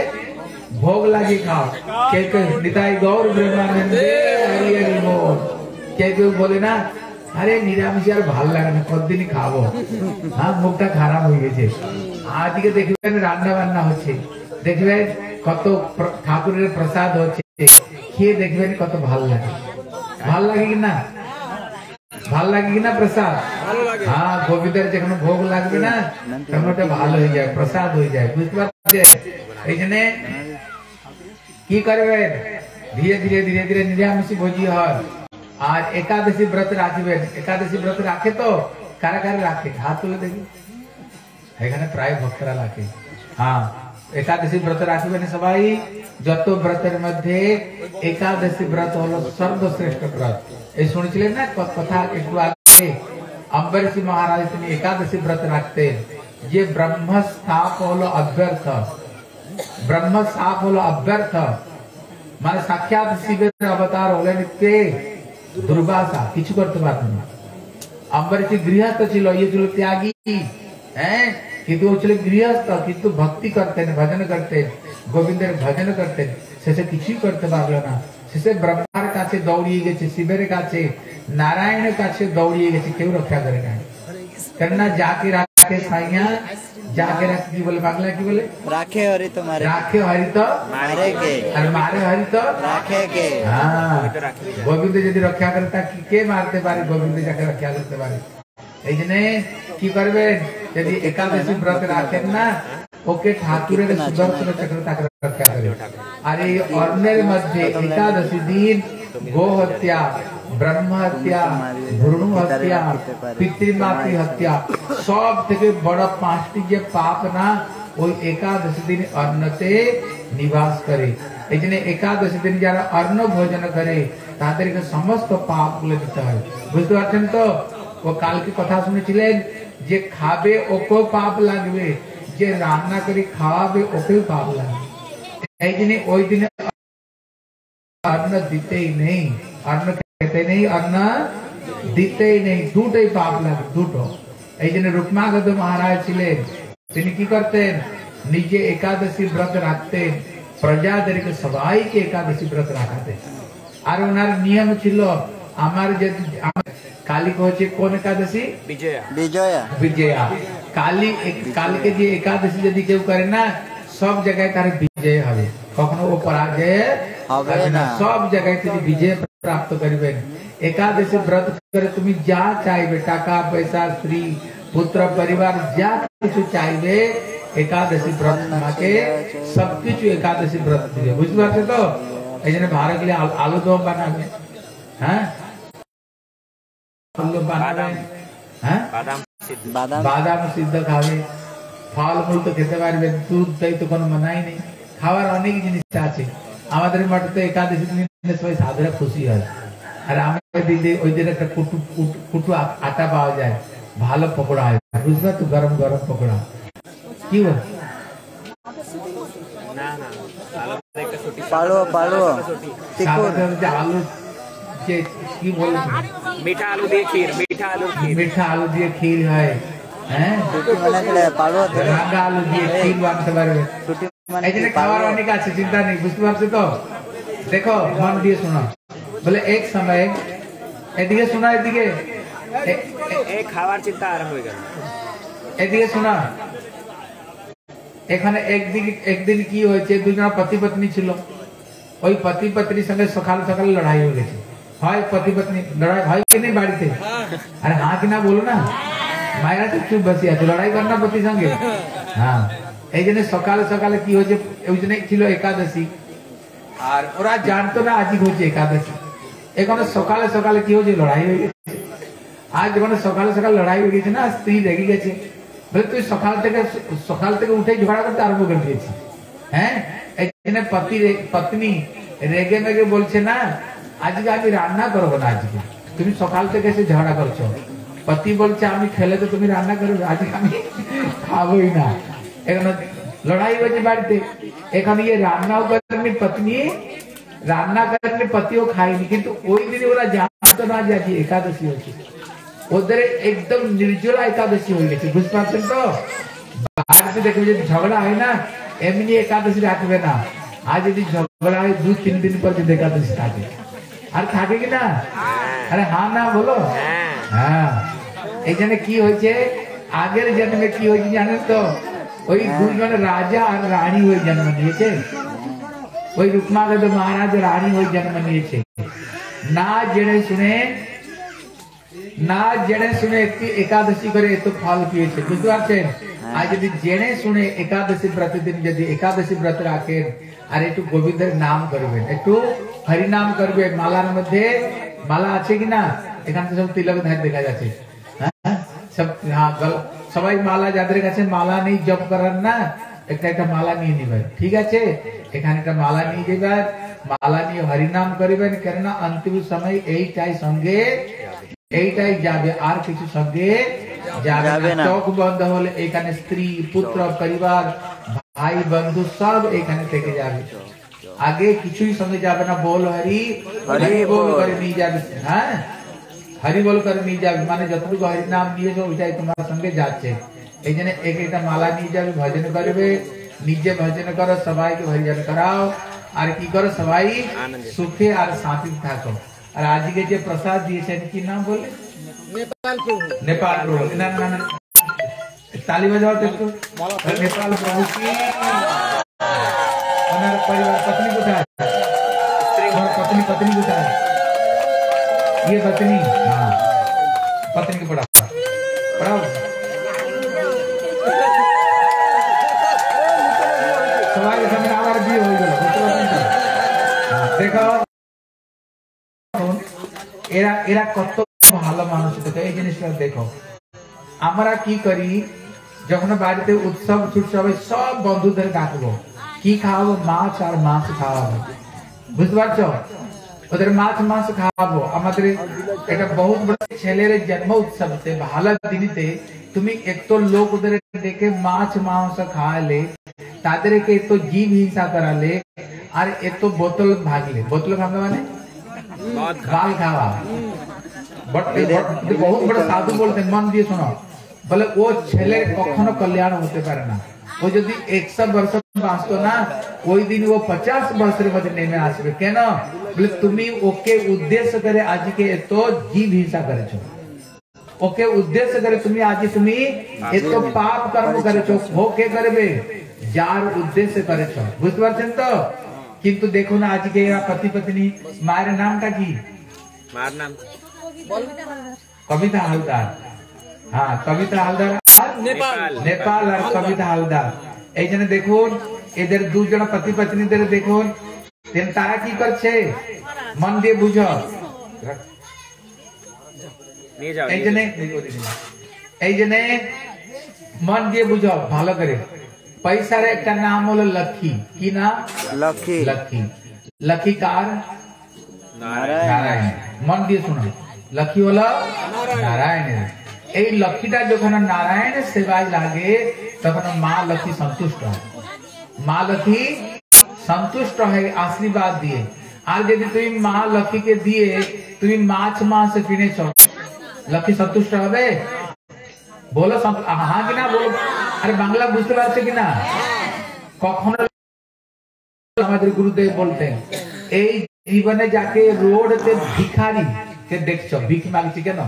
ভোগ লাগিয়ে খাও। কে কে নিতাই গৌর ব্রহ্মানন্দে হরি হরি বল। কেউ বলে না আরে নিরামিষ আর ভাল লাগে না, কতদিনই খাবো, হ্যাঁ মুখটা খারাপ হয়ে গেছে। আজকে দেখবেন রান্না বান্না হচ্ছে, দেখবেন কত ঠাকুরের প্রসাদ হচ্ছে, খেয়ে দেখবেন কত ভাল লাগে। ভাল লাগে কি না? ভাল লাগে কিনা প্রসাদ? হ্যাঁ, গোবিন্দের যখন ভোগ লাগবে না তখন ওটা ভালো হয়ে যায়, প্রসাদ হয়ে যায়, বুঝতে পারছেন? এই জন্য কি করবেন, ধীরে ধীরে ধীরে ধীরে নিরামিষ ভোজি হয়। আর একাদশী ব্রত রাখবেন। একাদশী ব্রত রাখে তো কারা কারা রাখে? হাত তুলে দেখি, এখানে প্রায় ভক্তরা রাখে। হ্যাঁ, একাদশী ব্রত রাখবেন সবাই। যত ব্রতের মধ্যে একাদশী ব্রত হলো সর্বশ্রেষ্ঠ ব্রত। এই শুনেছিলেন না কথা একটু আগে, অম্বরীশ মহারাজ তিনি একাদশী ব্রত রাখতেন। যে ব্রহ্ম স্থাপ হলো অব্যর্থ, ব্রহ্ম সাপ হলো অব্যর্থ, মানে সাক্ষাৎ শিবের অবতার হলেন কে? দুর্বাসা, কিছু করতে পারতেন না। অম্বরীশ গৃহস্থ ছিল, ইয়ে ছিল ত্যাগী, হ্যাঁ, কিন্তু ও ছিল গৃহস্থ, কিন্তু ভক্তি করতেন, ভজন করতেন, গোবিন্দের ভজন করতেন। শেষে কিছুই করতে পারলো না। শেষে ব্রহ্মার কাছে দৌড়িয়ে গেছে, শিবের কাছে, নারায়ণের কাছে দৌড়িয়ে গেছে, কেউ রক্ষা করে না। কেননা যাকে রাখে সাইয়া, যাকে রাখে কি বলে বাংলা, কি বলে? রাখে হরি তো মারে, রাখে হরি তো মারে কে, আর মারে হরি তো রাখে কে। হ্যাঁ, গোবিন্দ যদি রক্ষা করে তা কে মারতে পারে? গোবিন্দ যাকে রক্ষা করতে পারে। এই জন্য কি করবেন, যদি একাদশী ব্রত রাখেন না, ওকে ঠাকুরের সুদর্শন চক্র তাকে রক্ষা করে। আর এই অন্যের মধ্যে একাদশী দিন গো হত্যা, ব্রহ্ম হত্যা, ভ্রূণ হত্যা, পিতৃমাতৃ হত্যা, সব থেকে বড় 5টি যে পাপ না, ওই একাদশী দিন অন্নতে নিবাস করে। এই জন্য একাদশী দিন যারা অন্ন ভোজন করে তাদেরকে সমস্ত পাপ গুলো দিতে হয়। বুঝতে পারছেন তো? ও কালকে কথা শুনেছিলেন যে খাবে ওকেও পাপ লাগবে, যে রান্না করে খাওয়াবে ওকেও পাপ লাগবে। এই জন্য ওই দিনে অন্ন দিতেই নেই, অন্ন খেতে নেই, অন্ন দিতেই নেই, দুটোই পাপ লাগে, দুটো। এই জন্য রুক্মাগত মহারাজ ছিলেন, তিনি কি করতেন, নিজে একাদশী ব্রত রাখতেন, প্রজাদেরকে সবাইকে একাদশী ব্রত রাখাতেন। আর ওনার নিয়ম ছিল, আমার যদি কালী হচ্ছে কোন একাদশী? বিজয়া, বিজয়া, বিজয়া। কালকে যে একাদশী যদি কেউ করে না, সব জায়গায় তার বিজয় হবে, কখনো ও পরাজয় হবে না, সব জায়গায় তিনি বিজয় প্রাপ্ত করবেন। একাদশী ব্রত করে তুমি যা চাইবে, টাকা পয়সা, স্ত্রী পুত্র পরিবার যা কিছু চাইবে, একাদশী ব্রত তোমাকে সবকিছু একাদশী ব্রত দিবে। বুঝতে পারছো তো? এই জন্য ভালো গেলে আলু দম বানাবে, হ্যাঁ, বাদাম সিদ্ধ খাবে, ফল মূল তো খেতে পারবেন, দুধ দই তো কোনো মানাই নেই, খাওয়ার অনেক জিনিস আছে। আমাদের মঠে তো একাদশী দিনে সবাই সাধুরা খুশি হয়। আর আমাদের দিদি ওই দিন একটা কুটু আটা পাওয়া যায়, ভালো পকোড়া হয়, বুঝলা তো? গরম গরম পকোড়া, কি বল? আলু কি বলে, মিঠা আলু দিয়ে ক্ষীর, মিঠা আলু দিয়ে ক্ষীর হয়, হ্যাঁ, রাঙা আলু দিয়ে ক্ষীর বানাতে পারবে। এই জন্য খাওয়ার অনেক আছে, চিন্তা নেই। বুঝতে পারছো তো? দেখো, মন দিয়ে শোনো। বলে এক সময়, এদিকে শোনা, এদিকে খাওয়ার চিন্তা আরম্ভ হয়ে গেল, এদিকে শোনা। এখানে একদিন কি হয়েছে, দুজন পতি পত্নী ছিল, ওই পতি পত্নীর সঙ্গে সকাল সকাল লড়াই হয়ে গেছে। হয় পতি পত্নী লড়াই হয় কি নেই বাড়িতে? আরে হ্যাঁ কি না বলো না, মায়েরা তো চুপ বসে আছে, লড়াই কর না পতির সঙ্গে। হ্যাঁ, এই জন্য সকালে সকালে কি হয়েছে, ওই জন্য ছিল একাদশী, আর ওরা জানতো না আজই হচ্ছে একাদশী। এখানে সকালে সকালে কি হয়েছে, লড়াই হয়ে গেছে। আজ যখন সকালে সকালে লড়াই হয়ে গেছে না, স্ত্রী রেগে গেছে, বলে তুই সকাল থেকে উঠে ঝগড়া করতে আরম্ভ করে দিয়েছি। হ্যাঁ, এই জন্য পত্নী রেগে মেগে বলছে না, আজকে আমি রান্না করবো না, আজকে তুমি সকাল থেকে এসে ঝগড়া করছো। পতি বলছে আমি খেলে তো তুমি রান্না করবে, আজকে আমি খাবোই না। এখানে লড়াই হয়েছে বাড়িতে। এখানে ইয়ে রান্নাও করেনি পত্নী, রান্না করেনি পতিও খায়নি, কিন্তু ওই দিনে ওরা জানতো না যে আজকে একাদশী হচ্ছে। ওদের একদম নির্জলা একাদশী হয়ে গেছে। বুঝতে পারছেন তো? বাড়িতে দেখবে যদি ঝগড়া হয় না, এমনি একাদশী রাখবে না। আর যদি ঝগড়া হয় 2-3 দিন পর যদি একাদশী থাকে, আর থাকে কিনা? আরে হ্যাঁ না বলো। হ্যাঁ, এখানে কি হয়েছে, আগের জন্মে কি হয়েছে জানেন তো? ওই দুজন রাজা আর রানী হয়ে জন্ম নিয়েছে। ওই রুক্মাগত মহারাজ রানী হয়ে জন্ম নিয়েছে। না জেনে শুনে না জেনে শুনে একটি একাদশী করে এত ফল পেয়েছে, বুঝতে পারছেন? আর যদি জেনে শুনে একাদশী প্রতিদিন যদি একাদশী ব্রত রাখেন আর একটু গোবিন্দের নাম করবেন, একটু হরি নাম করবেন, মালার মধ্যে মালা আছে কিনা, এখান থেকে সব তিলক ধার দেখা যাচ্ছে, হ্যাঁ সব, হ্যাঁ সবাই মালা, যাদের কাছে মালা নেই জপ করার না, একটা একটা মালা নিয়ে নেবেন, ঠিক আছে? এখানে একটা মালা নিয়ে যাবেন, মালা নিয়ে হরিনাম করবেন, কেননা অন্তিম সময় এইটাই সঙ্গে এইটাই যাবে, আর কিছু সঙ্গে যাবে না। চোখ বন্ধ হলে এখানে স্ত্রী পুত্র পরিবার ভাই বন্ধু সব এখানে থেকে যাবে, আগে কিছুই সঙ্গে যাবে না। বল হরি হরি বল করে নিয়ে যাবে, হ্যাঁ হরি বল করে নিয়ে যাবে, মানে যতটুকু হরি নাম নিয়েছো ওইটাই তোমার সঙ্গে যাচ্ছে। এই জন্য একটা মালা নিয়ে যাবে, ভজন করবে, নিজে ভজন করো, সবাইকে ভজন করাও, আর কি করো সবাই সুখে আর শান্তি থাকো। আর আজকে যে প্রসাদ দিয়েছেন কি নাম বলে? নেপাল প্রভু। না না না, তালি বাজাও তো একটু। নেপাল প্রভু কি ওনার পরিবার पत्नी কোথায়? पत्नी पत्नी কোথায়? ये पत्नी, हाँ पत्नी को पढ़ाओ पढ़ाओ। সবাই সামনে আবার বিয়ে হয়ে গেল, দেখো এরা এরা কত ভালো মানুষ। দেখো এই জিনিসটা দেখো, আমরা কি করি যখন বাড়িতে উৎসব উৎসব সব বন্ধুদের ডাকবো, কি খাওয়াবো? মাছ আর মাছ খাওয়াবো, বুঝতে পারছো? ওদের মাছ মাছ খাওয়াবো। আমাদের এটা বহুত বড় ছেলের জন্ম উৎসব ভালো দিনিতে তুমি একটু লোক ওদের ডেকে মাছ মাংস খাওয়ালে, তাদেরকে একটু জীব হিংসা করালে, আর একটু বোতল ভাগলে, বোতল ভাগলে মানে গাল খাওয়া। বহুত বড় সাধু বলতেন, মন দিয়ে শোনো, বলে ও ছেলে কখনো কল্যাণ হতে পারে না। ও যদি 100 বর্ষ বাঁচতো না, ওই দিন ও 50 বর্ষের মধ্যে নেমে আসবে। কেন? বলে তুমি ওকে উদ্দেশ্য করে আজকে এত জীব হিংসা করেছো, ওকে উদ্দেশ্য করে তুমি আজ তুমি এত পাপ কর্ম করেছো। ও কে করবে? যার উদ্দেশ্য করেছো, বুঝতে পারছেন তো? কিন্তু দেখো না আজকে এরা পতি পত্নী, মায়ের নামটা কি? মার নাম কবিতা হালদার। হ্যাঁ কবিতা হালদার আর নেপাল আর কবিতা হালদার। এই জন্য দেখুন এদের দুজন পতি পত্নীদের দেখুন তারা কি করছে, মন দিয়ে বুঝো। এই জন্য মন দিয়ে বুঝো ভালো করে। পয়সার একটা নাম হলো লক্ষ্মী। কি নাম? লক্ষ্মী। লক্ষ্মী। লক্ষ্মী কার? নারায়ণ। মন দিয়ে শুনো, লক্ষ্মী হলো নারায়ণের। এই লক্ষ্মীটা যখন নারায়ণের সেবায় লাগে তখন মা লক্ষ্মী সন্তুষ্ট হয়। মা লক্ষ্মী সন্তুষ্ট হয় আশীর্বাদ দিয়ে। আর যদি তুমি মা লক্ষ্মীকে দিয়ে তুমি মাছ মাছ কিনেছ, লক্ষ্মী সন্তুষ্ট হবে? বলো হ্যাঁ কিনা বলো। আরে বাংলা বুঝতে পারছে কিনা? কখনো আমাদের গুরুদেব বলতেন, এই জীবনে যাকে রোডতে ভিখারি কে দেখছো, ভিখ মাগছে কেন?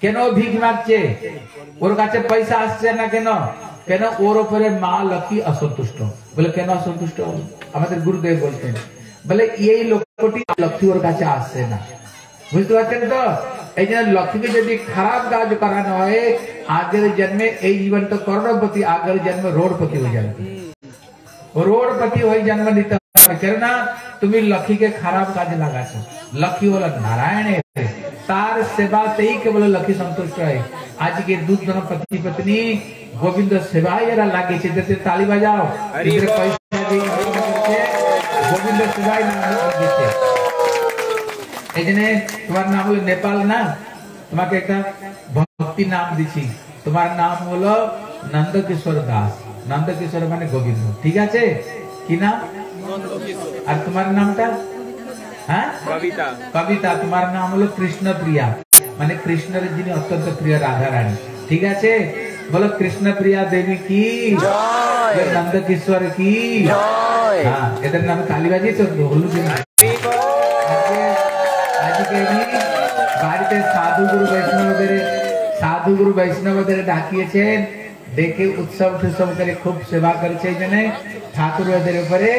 কেন ভিখ মাগছে? ওর কাছে পয়সা আসছে না কেন? কেন? ওর উপরে মা লক্ষ্মী অসন্তুষ্ট। বলে কেন অসন্তুষ্ট? আমাদের গুরুদেব বলতেন, বলে এই লোকটি লক্ষ্মী ওর কাছে আসছে না, বুঝতে পারছেন তো? এই জন্য লক্ষ্মীকে যদি খারাপ কাজ করানো হয়, আগের জন্মে এই জীবন তো করোড়পতি, আগের জন্মে রোডপতি হয়ে যাবে। রোডপতি হয়ে জন্ম নিতে হবে, কেননা তুমি লক্ষ্মীকে খারাপ কাজে লাগাছো। লক্ষ্মী হলো নারায়ণের, তার সেবাতেই কেবল লক্ষ্মী সন্তুষ্ট হয়। আজকে দুজন পতি পত্নী গোবিন্দ সেবায় এরা লাগিয়েছে। যাতে তালি বাজাও, পয়সা দিয়ে গোবিন্দ সেবায় লাগিয়েছে। এই জন্য তোমার নাম হলো নেপাল না, তোমাকে একটা ভক্তি নাম দিচ্ছি, তোমার নাম হলো নন্দকিশোর দাস। নন্দকিশোর মানে গোবিন্দ, ঠিক আছে? কি নাম? আর তোমার নামটা? হ্যাঁ কবিতা। কবিতা। তোমার নাম হলো কৃষ্ণ প্রিয়া, মানে কৃষ্ণের যিনি অত্যন্ত প্রিয় রাধা রানী, ঠিক আছে? বলো কৃষ্ণ প্রিয়া দেবী কি জয়, নন্দকিশোর কি জয়। হ্যাঁ এদের নামে তালি বাজিয়েছো, হলু দিন। আজকে বাড়িতে সাধু গুরু বৈষ্ণবদের ডাকিয়েছেন, ডেকে উৎসব টুৎসব করে খুব সেবা করেছে। এই জন্য ঠাকুর ওদের উপরে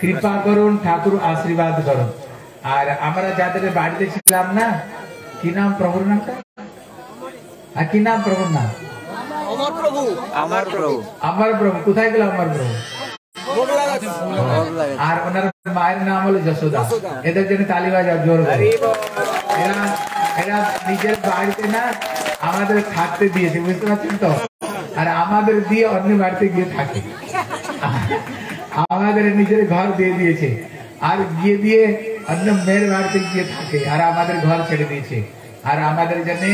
কৃপা করুন, ঠাকুর আশীর্বাদ করুন। আর আমরা যাদের বাড়িতে ছিলাম না, কি নাম প্রভুর নামটা? আর কি নাম প্রভুর নাম? আমার প্রভু আমার প্রভু। কোথায় গেল আমার প্রভু? ভোগ লাগাচ্ছে। আর ওনার মায়ের নাম হলো যশোদা। এদের জন্য তালি বাজাও জোর করে। এরা নিজের বাড়িতে না আমাদের থাকতে দিয়েছে, বুঝতে পারছেন তো? আর আমাদের দিয়ে অন্য বাড়িতে গিয়ে থাকে। আমাদের নিজের ঘর দিয়ে দিয়েছে আর গিয়ে দিয়ে অন্য মেয়ের বাড়িতে গিয়ে থাকে, আর আমাদের ঘর ছেড়ে দিয়েছে। আর আমাদের জন্য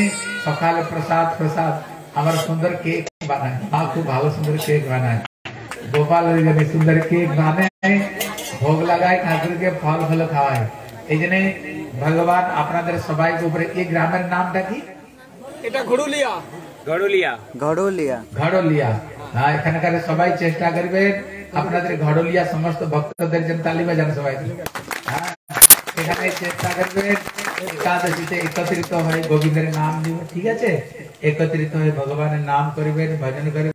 সকালে প্রসাদ আমার সুন্দর কেক বানায়। মা খুব ভালো সুন্দর কেক বানায়। গোপাল সুন্দর কেক বানায়, ভোগ লাগায়, ঠাকুরকে ফল ফল খাওয়ায়। এই জন্য ভগবান আপনাদের সবাইকে উপরে। এই গ্রামের নামটা কি? এটা ঘড়ুলিয়া। হ্যাঁ, এখানকার সবাই চেষ্টা করবেন আপনাদের ঘড়লিয়া সমস্ত ভক্তদের জন্য তালি বাজান সবাই। হ্যাঁ, এখানে চেষ্টা করবেন একাদশীতে একত্রিত হয়ে গোবিন্দের নাম দিবেন, ঠিক আছে? একত্রিত হয়ে ভগবানের নাম করবেন, ভজন করবেন।